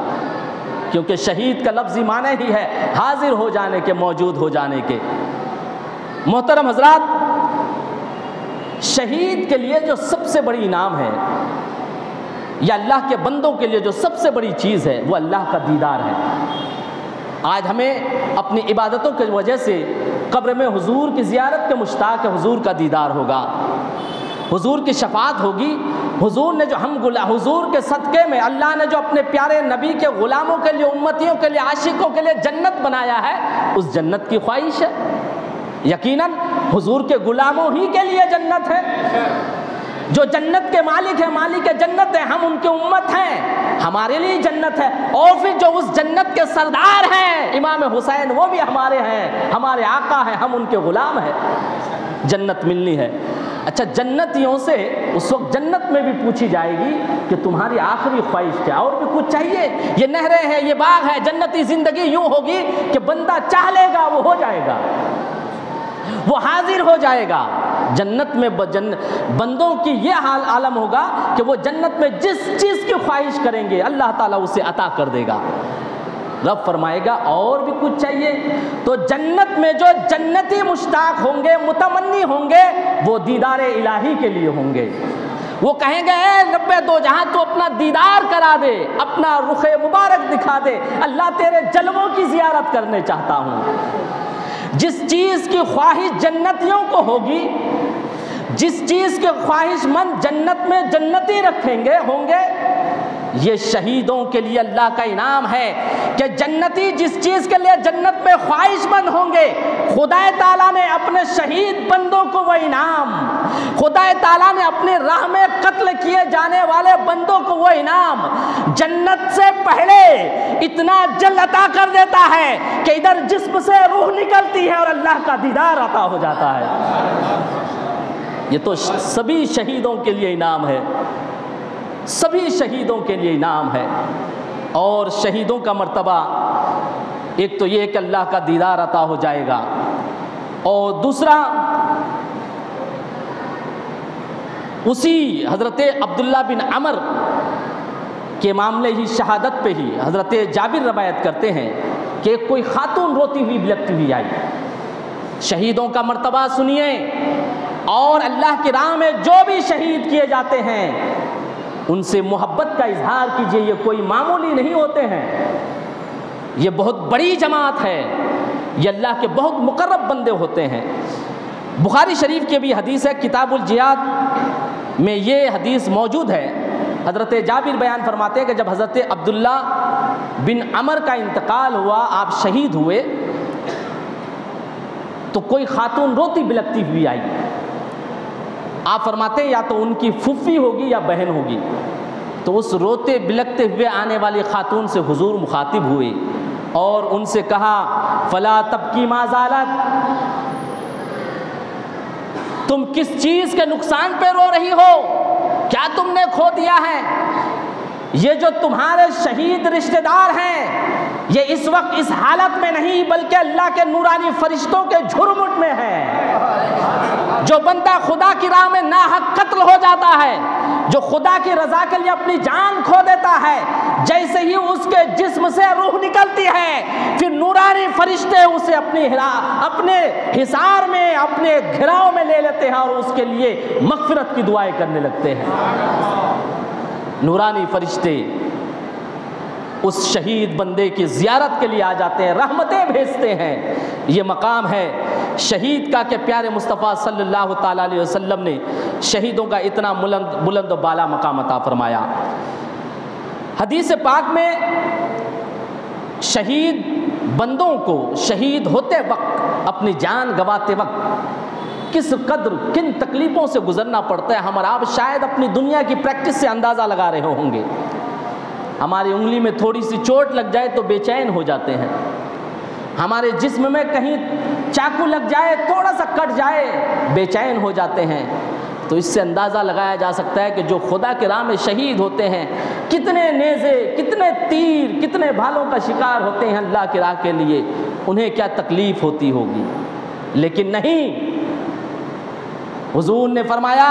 क्योंकि शहीद का लफ्ज़ी माने ही है हाजिर हो जाने के, मौजूद हो जाने के। मोहतरम हजरात, शहीद के लिए जो सबसे बड़ी इनाम है, या अल्लाह के बंदों के लिए जो सबसे बड़ी चीज़ है, वो अल्लाह का दीदार है। आज हमें अपनी इबादतों की वजह से कब्र में हुजूर की ज़ियारत के मुश्ताक है, हुजूर का दीदार होगा, हुजूर की शफात होगी। हुजूर ने जो हुजूर के सदक़े में अल्लाह ने जो अपने प्यारे नबी के ग़ुलामों के लिए, उम्मतियों के लिए, आशिकों के लिए जन्नत बनाया है, उस जन्नत की ख्वाहिश है। यकीनन हुजूर के ग़ुलामों ही के लिए जन्नत है। जो जन्नत के मालिक है, मालिक जन्नत है, हम उनके उम्मत हैं, हमारे लिए जन्नत है। और फिर जो उस जन्नत के सरदार हैं, इमाम हुसैन, वो भी हमारे हैं, हमारे आका हैं, हम उनके ग़ुलाम हैं। जन्नत मिलनी है। अच्छा, जन्नतियों से उस वक्त जन्नत में भी पूछी जाएगी कि तुम्हारी आखिरी ख्वाहिश क्या, और भी कुछ चाहिए? ये नहरें हैं, ये बाग है, जन्नती ज़िंदगी यूँ होगी कि बंदा चाह लेगा वो हो जाएगा, वो हाजिर हो जाएगा। जन्नत में बंदों की ये हाल आलम होगा कि वो जन्नत में जिस चीज़ की ख्वाहिश करेंगे अल्लाह ताला उसे अता कर देगा। रब फरमाएगा और भी कुछ चाहिए? तो जन्नत में जो जन्नती मुश्ताक होंगे, मुतमन्नी होंगे, वो दीदार इलाही के लिए होंगे। वो कहेंगे, ए रब्बे दो जहां तो अपना दीदार करा दे, अपना रुखे मुबारक दिखा दे, अल्लाह तेरे जलवों की ज़ियारत करने चाहता हूँ। जिस चीज़ की ख्वाहिश जन्नतियों को होगी, जिस चीज़ के ख्वाहिशमंद जन्नत में जन्नती रखेंगे होंगे, ये शहीदों के लिए अल्लाह का इनाम है कि जन्नती जिस चीज़ के लिए जन्नत में ख्वाहिशमंद होंगे, खुदा ताला ने अपने शहीद बंदों को वो इनाम, खुदा ताला ने अपने राह में कत्ल किए जाने वाले बंदों को वो इनाम जन्नत से पहले इतना जल्द अता कर देता है कि इधर जिस्म से रूह निकलती है और अल्लाह का दीदार अता हो जाता है। ये तो सभी शहीदों के लिए इनाम है, सभी शहीदों के लिए इनाम है। और शहीदों का मर्तबा एक तो ये कि अल्लाह का दीदार अता हो जाएगा, और दूसरा उसी हज़रत अब्दुल्ला बिन अमर के मामले ही, शहादत पे ही हज़रत जाबिर रवायत करते हैं कि कोई खातून रोती हुई बिलखती हुई आई। शहीदों का मर्तबा सुनिए, और अल्लाह की राह में जो भी शहीद किए जाते हैं उनसे मोहब्बत का इजहार कीजिए। ये कोई मामूली नहीं होते हैं, ये बहुत बड़ी जमात है, ये अल्लाह के बहुत मुकर्रब बंदे होते हैं। बुखारी शरीफ की भी हदीस है, किताबुल जिहाद में ये हदीस मौजूद है। हज़रत जाबिर बयान फरमाते हैं कि जब हज़रत अब्दुल्ला बिन अमर का इंतकाल हुआ, आप शहीद हुए, तो कोई खातून रोती बिलखती हुई आई। आप फरमाते हैं या तो उनकी फूफी होगी या बहन होगी। तो उस रोते बिलखते हुए आने वाली खातून से हुजूर मुखातिब हुए और उनसे कहा, फला तबकी माज़ालत, तुम किस चीज़ के नुकसान पे रो रही हो? क्या तुमने खो दिया है? ये जो तुम्हारे शहीद रिश्तेदार हैं, ये इस वक्त इस हालत में नहीं बल्कि अल्लाह के नूरानी फरिश्तों के झुरमुट में है। जो बंदा खुदा की राह में नाहक कत्ल हो जाता है, जो खुदा की रजा के लिए अपनी जान खो देता है, जैसे ही उसके जिस्म से रूह निकलती है, फिर नूरानी फरिश्ते उसे अपने हिसार में, अपने घिराव में ले लेते हैं और उसके लिए मगफिरत की दुआएं करने लगते हैं। नूरानी फरिश्ते उस शहीद बंदे की ज़ियारत के लिए आ जाते हैं, रहमतें भेजते हैं। ये मकाम है शहीद का कि प्यारे मुस्तफ़ा सल्लल्लाहु ताला अलैहि वसल्लम ने शहीदों का इतना बुलंद व बाला मकाम अता फरमाया। हदीस पाक में शहीद बंदों को शहीद होते वक्त, अपनी जान गंवाते वक्त किस कद्र किन तकलीफ़ों से गुजरना पड़ता है, हम और आप शायद अपनी दुनिया की प्रैक्टिस से अंदाज़ा लगा रहे होंगे। हमारी उंगली में थोड़ी सी चोट लग जाए तो बेचैन हो जाते हैं, हमारे जिस्म में कहीं चाकू लग जाए, थोड़ा सा कट जाए, बेचैन हो जाते हैं। तो इससे अंदाज़ा लगाया जा सकता है कि जो खुदा के राह में शहीद होते हैं, कितने नेज़े, कितने तीर, कितने भालों का शिकार होते हैं अल्लाह की राह के लिए, उन्हें क्या तकलीफ़ होती होगी। लेकिन नहीं, हुजूर ने फरमाया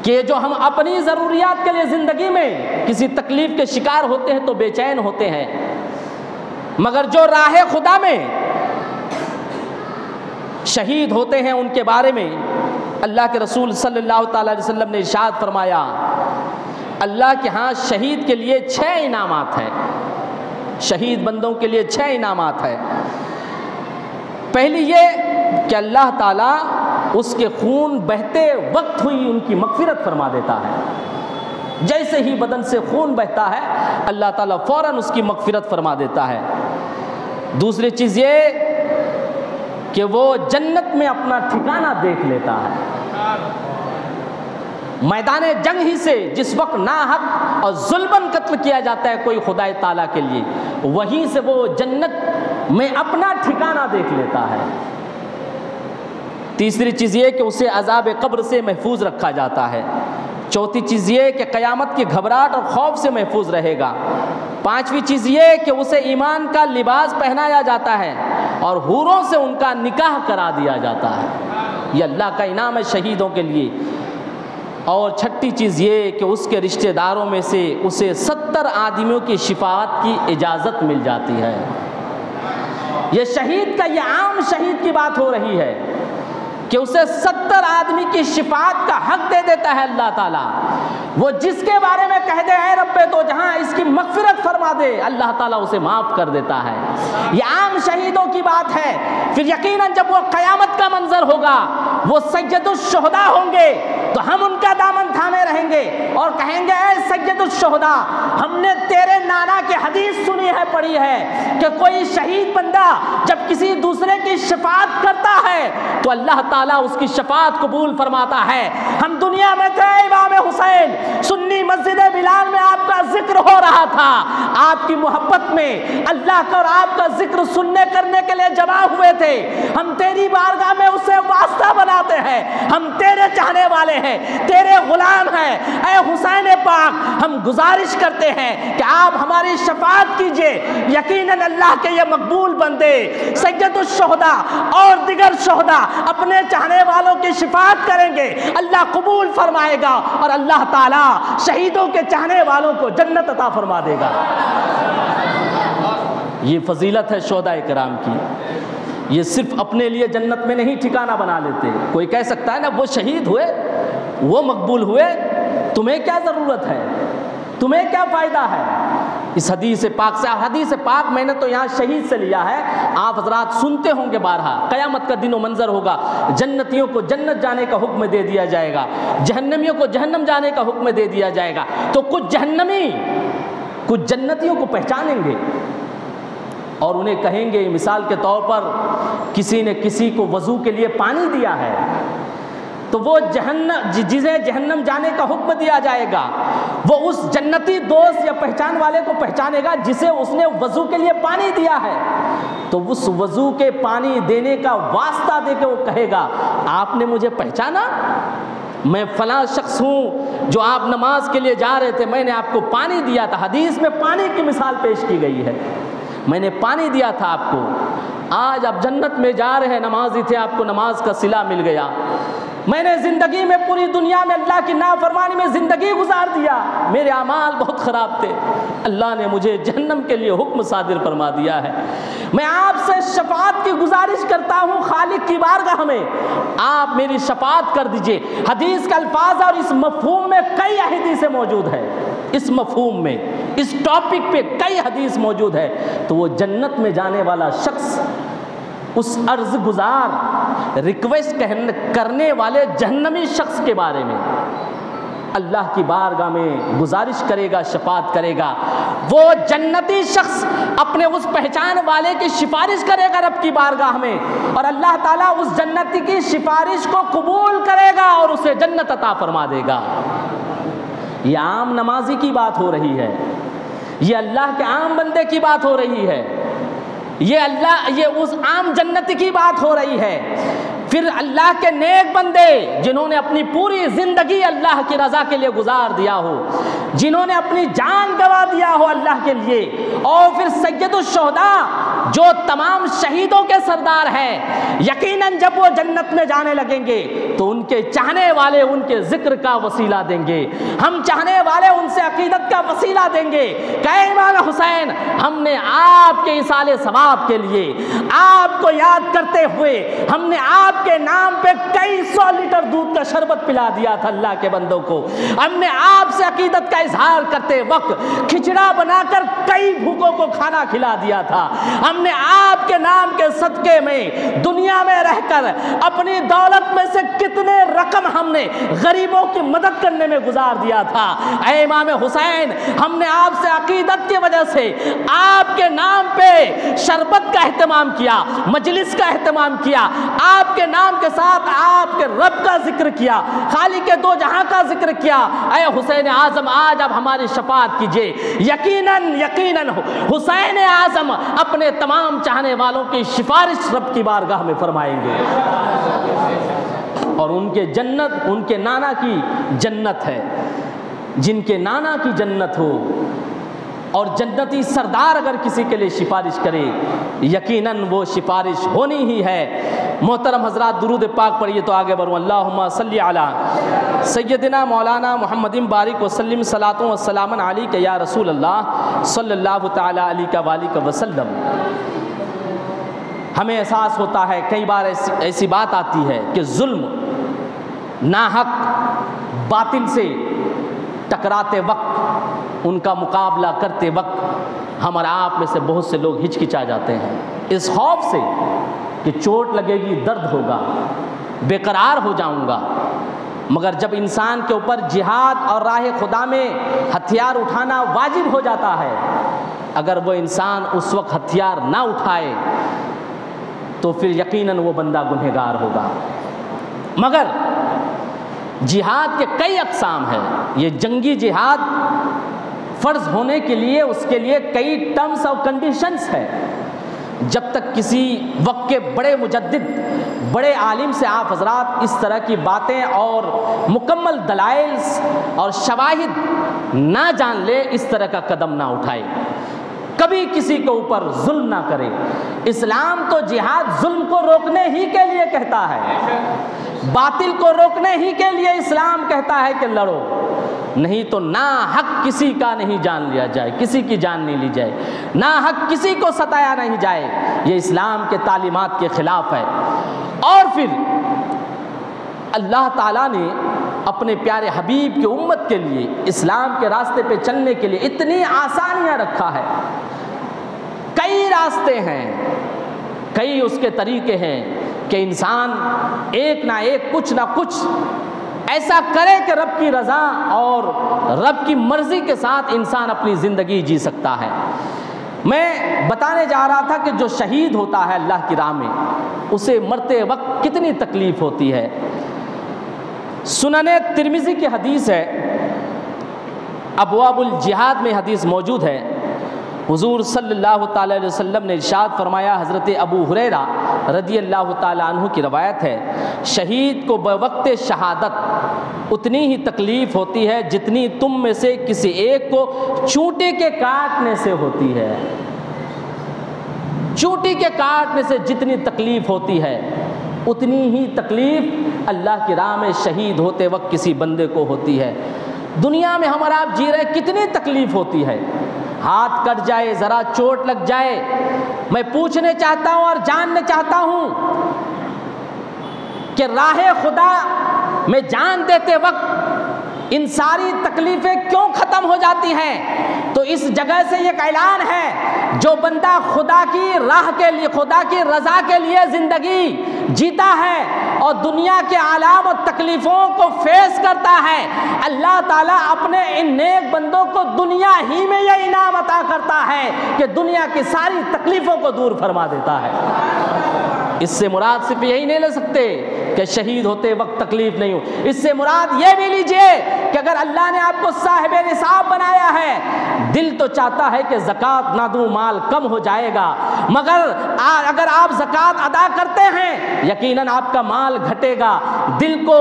कि जो हम अपनी ज़रूरियात के लिए ज़िंदगी में किसी तकलीफ़ के शिकार होते हैं तो बेचैन होते हैं, मगर जो राह खुदा में शहीद होते हैं उनके बारे में अल्लाह के रसूल सल्लल्लाहु ताला अलैहि वसल्लम ने इरशाद फरमाया, अल्लाह के यहाँ शहीद के लिए 6 इनामात हैं। शहीद बंदों के लिए 6 इनामात है। पहली ये कि अल्लाह ताला उसके खून बहते वक्त हुई उनकी मगफिरत फरमा देता है। जैसे ही बदन से खून बहता है अल्लाह ताला फ़ौरन उसकी मगफिरत फरमा देता है। दूसरी चीज़ ये कि वो जन्नत में अपना ठिकाना देख लेता है। मैदान जंग ही से जिस वक्त नाहक और जुल्मन कत्ल किया जाता है कोई खुदाए ताला के लिए, वहीं से वो जन्नत में अपना ठिकाना देख लेता है। तीसरी चीज़ ये कि उसे अज़ाब कब्र से महफूज रखा जाता है। चौथी चीज़ ये कि क़यामत की घबराहट और खौफ से महफूज रहेगा। पांचवी चीज़ ये कि उसे ईमान का लिबास पहनाया जाता है और हूरों से उनका निकाह करा दिया जाता है। ये अल्लाह का इनाम है शहीदों के लिए। और छठी चीज़ ये कि उसके रिश्तेदारों में से उसे 70 आदमियों की शिफाअत की इजाज़त मिल जाती है। ये शहीद का, ये आम शहीद की बात हो रही है कि उसे 70 आदमी की शिफाअत का हक दे देता है अल्लाह ताला। वो जिसके बारे में कह दे ऐ रब्बे तो जहाँ इसकी मगफिरत फरमा दे, अल्लाह ताला उसे माफ़ कर देता है। ये आम शहीदों की बात है। फिर यकीनन जब वो क़यामत का मंजर होगा, वो सय्यदुश शुहदा होंगे, तो हम उनका दामन थामे रहेंगे और कहेंगे ऐ सय्यदुश शुहदा, हमने तेरे नाना की हदीस सुनी है, पढ़ी है कि कोई शहीद बंदा जब किसी दूसरे की शफाअत करता है तो अल्लाह ताला उसकी शफाअत कबूल फरमाता है। हम दुनिया में थे, इमाम हुसैन सुन्नी मस्जिद बिलाल में आपका जिक्र हो रहा था, आपकी मोहब्बत में अल्लाह का और आपका जिक्र सुनने करने के लिए जमा हुए थे। हम तेरी बारगाह में उसे वास्ता बनाते हैं, हम तेरे चाहने वाले हैं, तेरे गुलाम हैं। ऐ हुसैन पाक, हम गुजारिश करते हैं कि आप हमारी शफाअत कीजिए। यकीनन अल्लाह के ये मकबूल बंदे सय्यदुश शुहदा और दिगर शुहदा अपने चाहने वालों की शिफाअत करेंगे, अल्लाह कबूल फरमाएगा और अल्लाह ताला शहीदों के चाहने वालों को जन्नत अता फरमा देगा। ये फजीलत है शुहदाए किराम की। ये सिर्फ अपने लिए जन्नत में नहीं ठिकाना बना लेते। कोई कह सकता है ना वो शहीद हुए, वो मकबूल हुए, तुम्हें क्या ज़रूरत है, तुम्हें क्या फ़ायदा है इस हदीस पाक से। हदीस पाक मैंने तो यहाँ शहीद से लिया है, आप हज़रात सुनते होंगे बारहा। क़यामत का दिन व मंज़र होगा, जन्नतियों को जन्नत जाने का हुक्म दे दिया जाएगा, जहन्नमियों को जहन्नम जाने का हुक्म दे दिया जाएगा। तो कुछ जहन्नमी कुछ जन्नतियों को पहचानेंगे और उन्हें कहेंगे, मिसाल के तौर पर किसी ने किसी को वज़ू के लिए पानी दिया है, तो वो जिसे जहन्नम जाने का हुक्म दिया जाएगा, वो उस जन्नती दोस्त या पहचान वाले को पहचानेगा जिसे उसने वज़ू के लिए पानी दिया है। तो उस वज़ू के पानी देने का वास्ता देके वो कहेगा, आपने मुझे पहचाना, मैं फ़लाँ शख्स हूँ जो आप नमाज के लिए जा रहे थे, मैंने आपको पानी दिया था। हदीस में पानी की मिसाल पेश की गई है, मैंने पानी दिया था आपको, आज आप जन्नत में जा रहे हैं, नमाजी थे, आपको नमाज का सिला मिल गया। मैंने ज़िंदगी में पूरी दुनिया में अल्लाह की नाफरमानी में ज़िंदगी गुजार दिया, मेरे अमाल बहुत ख़राब थे, अल्लाह ने मुझे जहन्नम के लिए हुक्म सादिर फरमा दिया है। मैं आपसे शफाअत की गुजारिश करता हूँ खालिक की बारगाह में, आप मेरी शफाअत कर दीजिए। हदीस का अल्फाज और इस मफ़हूम में कई हदीसें मौजूद है, इस मफ़हूम में, इस टॉपिक पे कई हदीस मौजूद है। तो वो जन्नत में जाने वाला शख्स उस अर्ज़ गुजार रिक्वेस्ट करने वाले जहन्नमी शख्स के बारे में अल्लाह की बारगाह में गुजारिश करेगा, शफाअत करेगा। वो जन्नती शख्स अपने उस पहचान वाले की सिफारिश करेगा रब की बारगाह में, और अल्लाह ताला उस जन्नती की सिफारिश को कबूल करेगा और उसे जन्नत अता फरमा देगा। ये आम नमाजी की बात हो रही है, ये अल्लाह के आम बंदे की बात हो रही है, ये उस आम जन्नती की बात हो रही है। फिर अल्लाह के नेक बंदे जिन्होंने अपनी पूरी ज़िंदगी अल्लाह की रज़ा के लिए गुजार दिया हो, जिन्होंने अपनी जान गंवा दिया हो अल्लाह के लिए, और फिर सैयदुश शुहदा जो तमाम शहीदों के सरदार हैं, यकीनन जब वो जन्नत में जाने लगेंगे तो उनके चाहने वाले उनके ज़िक्र का वसीला देंगे, हम चाहने वाले उनसे अकीदत का वसीला देंगे। कहे इमाम हुसैन, हमने आपके इसाले सवाब के लिए आपको याद करते हुए हमने आपके नाम पे कई 100 लीटर दूध का शरबत पिला दिया था अल्लाह के बंदों को, हमने आपसे अकीदत का इजहार करते वक्त खिचड़ा बनाकर कई भूखों को खाना खिला दिया था, हमने आपके नाम के सदके में दुनिया में रहकर अपनी दौलत में से कितने रकम हमने गरीबों की मदद करने में गुजार दिया था। ऐ इमाम हुसैन, हमने आपसे अकीदत की वजह से आपके नाम पे शरबत का एहतमाम किया, मजलिस का एहतमाम किया, आपके नाम के साथ आपके रब का जिक्र किया, खालिक के दो जहां का जिक्र किया। ऐ हुसैन आजम, आज आप हमारी शफाअत कीजिए। यकीनन यकीनन हुसैन आजम अपने तमाम चाहने वालों की सिफारिश रब की बारगाह में फरमाएंगे, और उनके जन्नत उनके नाना की जन्नत है। जिनके नाना की जन्नत हो और जन्नती सरदार अगर किसी के लिए सिफारिश करे, यकीनन वो सिफारिश होनी ही है। मोहतरम हजरात, दुरूद पाक पढ़िए तो आगे बढ़ूँ। अल्लाहुम्मा सल्ली अला सय्यदिना मौलाना मुहम्मदिन बारिक वसल्लिम सलातु वस्सलामन अलैका या रसूल अल्लाह सल्लल्लाहु तआला अलैहि वसल्लम। हमें एहसास होता है, कई बार ऐसी बात आती है कि जुल्म, नाहक, बातिल से टकराते वक्त, उनका मुकाबला करते वक्त हमारे आप में से बहुत से लोग हिचकिचा जाते हैं इस खौफ से कि चोट लगेगी, दर्द होगा, बेकरार हो जाऊंगा। मगर जब इंसान के ऊपर जिहाद और राह खुदा में हथियार उठाना वाजिब हो जाता है, अगर वो इंसान उस वक्त हथियार ना उठाए तो फिर यकीनन वो बंदा गुनहगार होगा। मगर जिहाद के कई अक़साम हैं। ये जंगी जिहाद फ़र्ज़ होने के लिए उसके लिए कई टर्म्स और कंडीशंस हैं। जब तक किसी वक्त के बड़े मुजद्दिद, बड़े आलिम से आप हजरात इस तरह की बातें और मुकम्मल दलाइल और शवाहिद ना जान ले, इस तरह का कदम ना उठाए, कभी किसी के ऊपर जुल्म ना करे। इस्लाम तो जिहाद जुल्म को रोकने ही के लिए कहता है, बातिल को रोकने ही के लिए इस्लाम कहता है कि लड़ो, नहीं तो ना हक किसी का नहीं जान लिया जाए, किसी की जान नहीं ली जाए, ना हक किसी को सताया नहीं जाए। ये इस्लाम के तालीमात के ख़िलाफ़ है। और फिर अल्लाह ताला ने अपने प्यारे हबीब की उम्मत के लिए इस्लाम के रास्ते पे चलने के लिए इतनी आसानियाँ रखा है। कई रास्ते हैं, कई उसके तरीके हैं कि इंसान एक ना एक, कुछ ना कुछ ऐसा करे कि रब की रज़ा और रब की मर्ज़ी के साथ इंसान अपनी ज़िंदगी जी सकता है। मैं बताने जा रहा था कि जो शहीद होता है अल्लाह की राह में, उसे मरते वक्त कितनी तकलीफ़ होती है। सुनने तिरमिज़ी की हदीस है, अबवाबुल जिहाद में हदीस मौजूद है। हुज़ूर सल्लल्लाहु ताला अलैहि वसल्लम ने इरशाद फरमाया, हज़रत अबू हुरैरा रज़ियल्लाहु ताला अन्हु की रवायत है, शहीद को बवक्त शहादत उतनी ही तकलीफ़ होती है जितनी तुम में से किसी एक को चूंटी के काटने से होती है। चूंटी के काटने से जितनी तकलीफ़ होती है उतनी ही तकलीफ़ अल्लाह की राह में शहीद होते वक्त किसी बंदे को होती है। दुनिया में हम और आप जी रहे कितनी तकलीफ़ होती है, हाथ कट जाए, ज़रा चोट लग जाए। मैं पूछने चाहता हूँ और जानना चाहता हूँ कि राह खुदा में जान देते वक्त इन सारी तकलीफ़ें क्यों ख़त्म हो जाती हैं? तो इस जगह से एक ऐलान है, जो बंदा खुदा की राह के लिए, खुदा की रज़ा के लिए ज़िंदगी जीता है और दुनिया के आलाम और तकलीफ़ों को फेस करता है, अल्लाह ताला अपने इन नेक बंदों को दुनिया ही में यह इनाम अता करता है कि दुनिया की सारी तकलीफ़ों को दूर फरमा देता है। इससे मुराद सिर्फ यही नहीं ले सकते कि शहीद होते वक्त तकलीफ नहीं हो, इससे मुराद ये भी लीजिए कि अगर अल्लाह ने आपको साहिब निसाब बनाया है, दिल तो चाहता है कि ज़कात ना दूं, माल कम हो जाएगा, मगर अगर आप ज़कात अदा करते हैं यकीनन आपका माल घटेगा, दिल को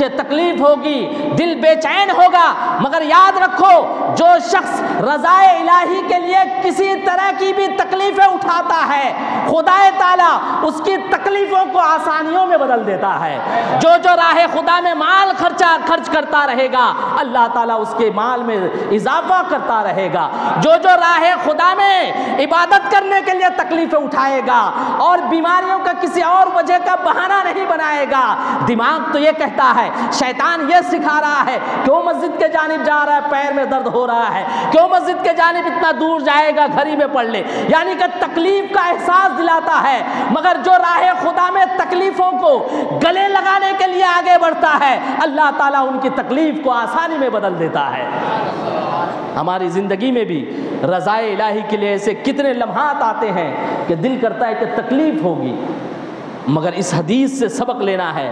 तकलीफ होगी, दिल बेचैन होगा। मगर याद रखो, जो शख्स रज़ाए इलाही के लिए किसी तरह की भी तकलीफ़ें उठाता है, खुदाए ताला उसकी तकलीफ़ों को आसानियों में बदल देता है। जो राह खुदा में माल खर्च करता रहेगा, अल्लाह ताला उसके माल में इजाफा करता रहेगा। जो राह खुदा में इबादत करने के लिए तकलीफ़ें उठाएगा और बीमारियों का किसी और वजह का बहाना नहीं बनाएगा, दिमाग तो ये कहता है, शैतान ये सिखा रहा है, क्यों मस्जिद के जानिब जा रहा है, पैर में दर्द हो रहा है, क्यों मस्जिद के जानिब इतना दूर जाएगा, घड़ी में पढ़ ले, यानी कि तकलीफ का एहसास दिलाता है। मगर जो राह खुदा में तकलीफों को गले लगाने के लिए आगे बढ़ता है, अल्लाह ताला उनकी तकलीफ को आसानी में बदल देता है। हमारी ज़िंदगी में भी रज़ाए इलाही के लिए ऐसे कितने लम्हात आते हैं कि दिल करता है कि तकलीफ़ होगी, मगर इस हदीस से सबक लेना है।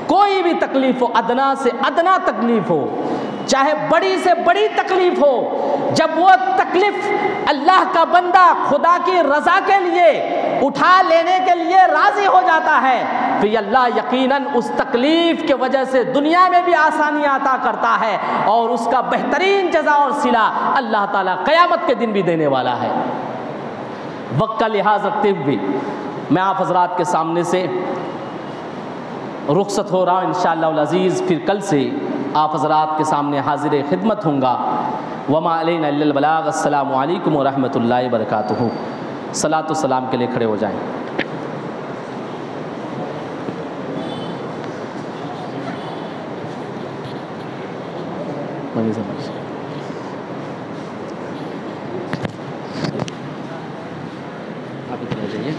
कोई भी तकलीफ़ हो, अदना से अदना तकलीफ़ हो, चाहे बड़ी से बड़ी तकलीफ़ हो, जब वो तकलीफ़ अल्लाह का बंदा खुदा की रज़ा के लिए उठा लेने के लिए राज़ी हो जाता है, फिर अल्लाह यकीनन उस तकलीफ़ के वजह से दुनिया में भी आसानी अता करता है और उसका बेहतरीन जज़ा और सिला अल्लाह ताला क़यामत के दिन भी देने वाला है। वक्त का लिहाज रखते हुए मैं आप हज़रात के सामने से रुखसत हो रहा हूँ इंशाअल्लाह अज़ीज़। फिर कल से आप हज़रात के सामने हाज़िर खिदमत होऊंगा। वमा अलैना इल्लल बलाग। अस्सलामु अलैकुम व रहमतुल्लाहि व बरकातुहू। सलातो सलाम के लिए खड़े हो जाएं। आप इधर आ जाइए।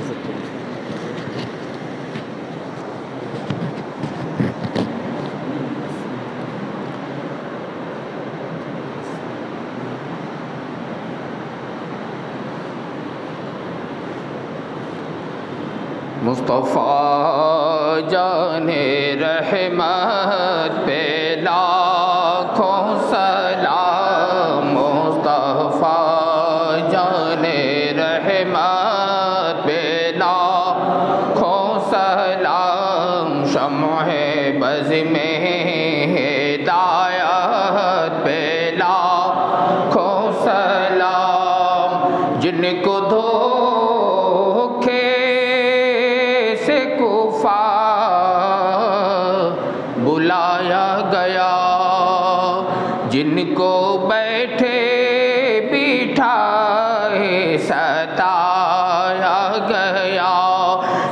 मुस्तफ़ा जाने रहमत पे लाखों सलाम, मुस्तफ़ा जाने रहमत पे लाखों सलाम, शम्ह बज़ में हिदायत पे लाखों सलाम, जिनको बुलाया गया, जिनको बैठे बिठाए सताया गया,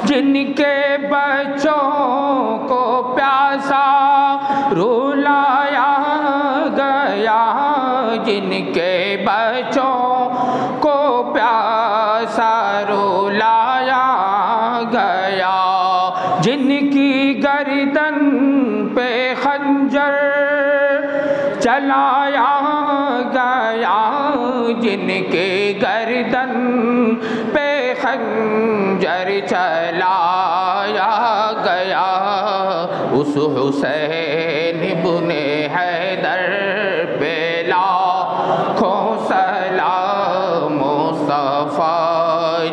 जिनके बच्चों को प्यासा रुलाया गया, जिनके बच्चों को प्यासा रुलाया गया, जिनकी गर्दन पे खंजर चलाया गया, जिनके गर्दन पे खंजर चलाया गया, उस हुसैन इब्ने हैदर पे लाखों सलाम, मुस्तफ़ा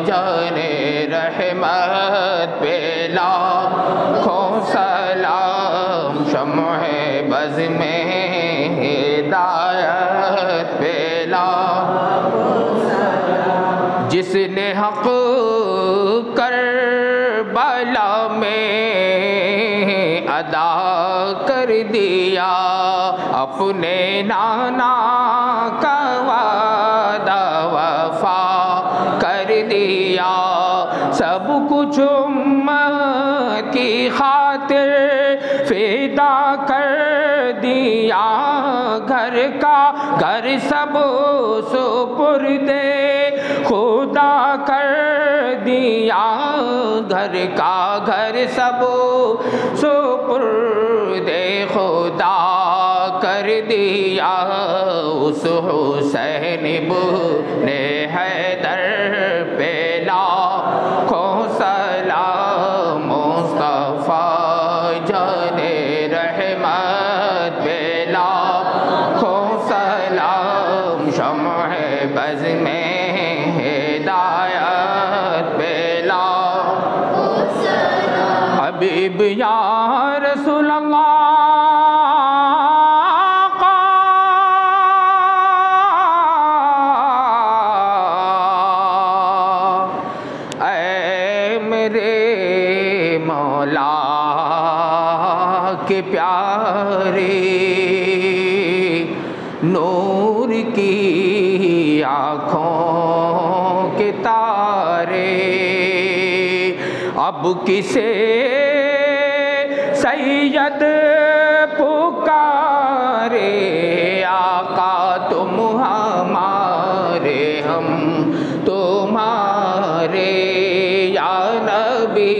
जाने रहमत पे लाखों सलाम, शम्ह बज़ पेला, जिसने हक करबला में अदा कर दिया, अपने नाना का वादा वफा कर दिया, सब कुछ उम्मत की खातिर फिदा कर दिया, घर का घर सब सुपुर्दे खुदा कर दिया, घर का घर सब सुपुर्दे खुदा कर दिया, उस हुसैन इब्ने हैदर पे लाखों सलाम, मुस्तफा जाने रहमत पे लाखों सलाम, शम्ह बज़ में हिदायत पे लाखों सलाम, हबीब या रसूल अल्लाह के प्यारे, नूर की आँखों के तारे, अब किसे सैयद पुकारे, आका तुम हमारे हम तुम्हारे, या नबी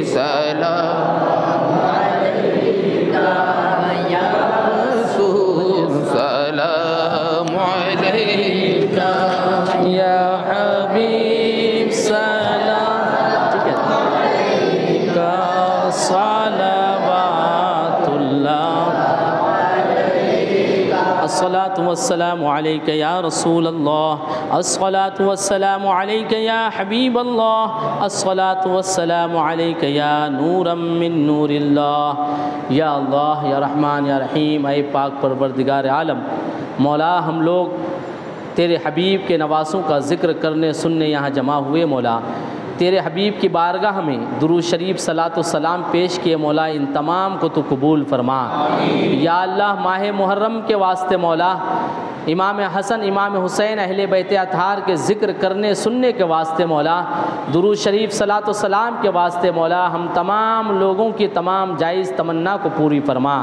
सलाम या हबीब सलाम अलैका सलावतुल्लाह, अस्सलातु वस्सलामु अलैका या रसूल अल्लाह, अस्सलातु वस्सलामु अलैका या हबीब अल्लाह, अस्सलातु वस्सलामु अलैका या नूरम मिन नूरिल्लाह। या अल्लाह या रहमान या रहीम, ऐ पाक परवरदिगार आलम, मौला हम लोग तेरे हबीब के नवासों का ज़िक्र करने सुनने यहाँ जमा हुए, मौला तेरे हबीब की बारगाह में दुरूद शरीफ सलातो सलाम पेश किए, मौला इन तमाम को तो कबूल फरमा। या अल्लाह माह मुहर्रम के वास्ते मौला इमाम हसन इमाम हुसैन अहले बैत अतहार के ज़िक्र करने सुनने के वास्ते मौला दुरूद शरीफ सलातो सलाम के वास्ते मौला हम तमाम लोगों की तमाम जायज़ तमन्ना को पूरी फरमा।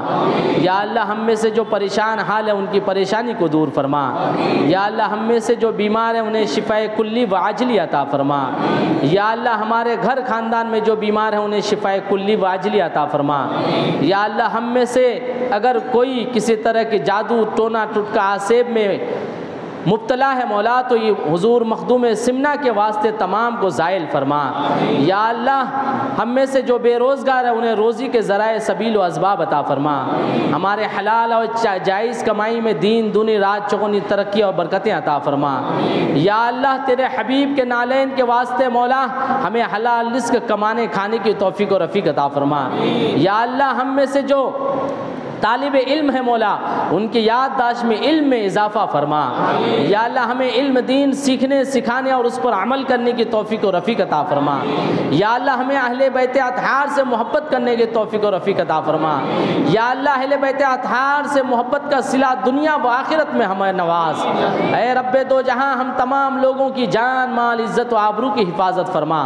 या अल्लाह हम में से जो परेशान हाल है उनकी परेशानी को दूर फरमा। या अल्लाह हम में से जो बीमार हैं उन्हें शिफ़ाए कुल्ली व आजली अता फरमा। या अल्लाह हमारे घर ख़ानदान में जो बीमार हैं उन्हें शिफ़ाए कुल्ली व आजली अता फरमा। या अल्लाह हम में से अगर कोई किसी तरह के जादू टोना टुटका आसेब में मुब्तला है मौला तो ये हुजूर मखदूम सिमना के वास्ते तमाम को ज़ाइल फरमा। या अल्लाह हम में से जो बेरोज़गार है उन्हें रोज़ी के ज़राए सबील व असबाब अता फरमा। हमारे हलाल और जायज़ कमाई में दीन दुनी रात चौगुनी तरक्की और बरकतें अता फरमा। या अल्लाह तेरे हबीब के नालैन के वास्ते मौला हमें हलाल रिज़्क़ कमाने खाने की तौफ़ीक़ और रफ़ीक़ अता फरमा। या अल्लाह हम में से जो तालिब इल्म है मौला उनकी याददाश्त में इल्म में इजाफ़ा फरमा। या अल्लाह हमें इल्म दीन सीखने सिखाने और उस पर अमल करने की तौफ़ीक़ और रफ़ीक़ अता फरमा। या अल्लाह हमें अहले बैत अतहार से मोहब्बत करने की तौफ़ीक़ और रफ़ीक़ अता फरमा। या अल्लाह अहले बैत अतहार से मोहब्बत का सिला दुनिया व आखिरत में हमें नवाज। ऐ रब्बे दो जहाँ हम तमाम लोगों की जान माल इज़्ज़त व आबरू की हिफाजत फरमा।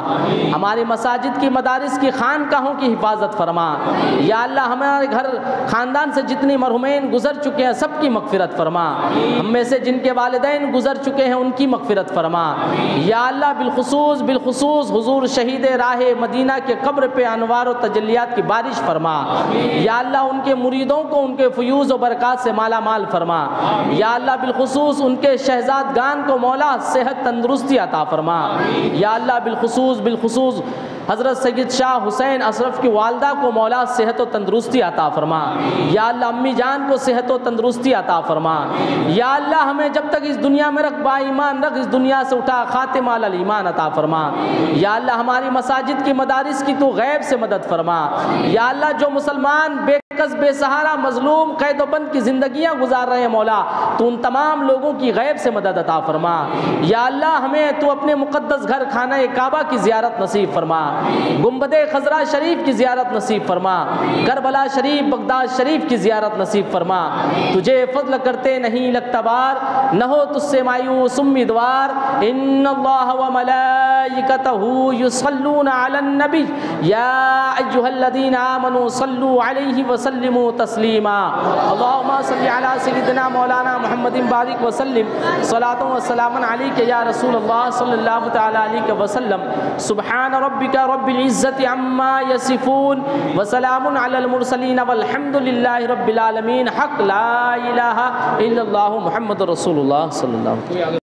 हमारी मसाजिद की मदारिस की खानकाहों की हिफाजत फरमा। या अल्लाह हमारे घर ख़ानदान से जितनी मरहुमैन गुजर चुके हैं सबकी मग़फ़िरत फरमा। हम में से जिनके वालिदैन गुजर चुके हैं उनकी मग़फ़िरत फरमा। या अल्लाह बिलखुसूस हुजूर शहीद राह मदीना के कब्र पे अनवार और तजल्लियात की बारिश फरमा। या अल्लाह उनके मुरीदों को उनके फ़यूज़ और बरक़ात से माला माल फरमा। या अल्लाह बिलखुसूस उनके शहज़ादगान को मौला सेहत तंदुरुस्ती अता फरमा। या अल्लाह बिलखुसूस हज़रत सैयद शाह हुसैन अशरफ की वालदा को मौला सेहत व तंदुरुस्ती अता फरमा। या अल्लाह अम्मी जान को सेहत व तंदुरुस्ती अता फरमा। या अल्लाह हमें जब तक इस दुनिया में रख बाईमान रख, इस दुनिया से उठा खातिमा अल ईमान अता फरमा। या अल्लाह हमारी मसाजिद की मदारिस की तो गैब से मदद फरमा। या अल्लाह जो मुसलमान बेकस बेसहारा मजलूम कैदोबंद की ज़िंदगियाँ गुजार रहे हैं मौला, तो उन तमाम लोगों की गैब से मदद अता फरमा। या अल्लाह हमें तो अपने मुक़द्दस घर खाना काबा की ज़ियारत नसीब फरमा, गुंबद खज़रा शरीफ की ज़ियारत नसीब फरमा, करबला शरीफ बगदाद शरीफ की ज़ियारत नसीब फरमा। तुझे फ़ज़ल करते नहीं लगता बार, न हो तुझसे मायूस उम्मीदवार। इन्नल्लाह व मलाइकतहू युसल्लूना अलन नबी या अय्युहल्लज़ीना आमनू सल्लू अलैहि व सल्लिमू तस्लीमा। अल्लाहुम्मा सल्लि अला सय्यिदिना मौलाना मुहम्मदिन बारिक व सल्लिम सलातun व सलामन अलैका या रसूलल्लाह सल्लल्लाहु तआला अलैहि व सल्लम। सुब्हान रब्बिका रब्बिल इज़्ज़ति अम्मा यसिफून व सलामुन अलल मुरसलीन वल्हम्दुलिल्लाहि रब्बिल आलमीन। हक़ ला इलाहा इल्लल्लाहु मुहम्मदुर रसूलुल्लाह सल्लल्लाहु अलैहि वसल्लम।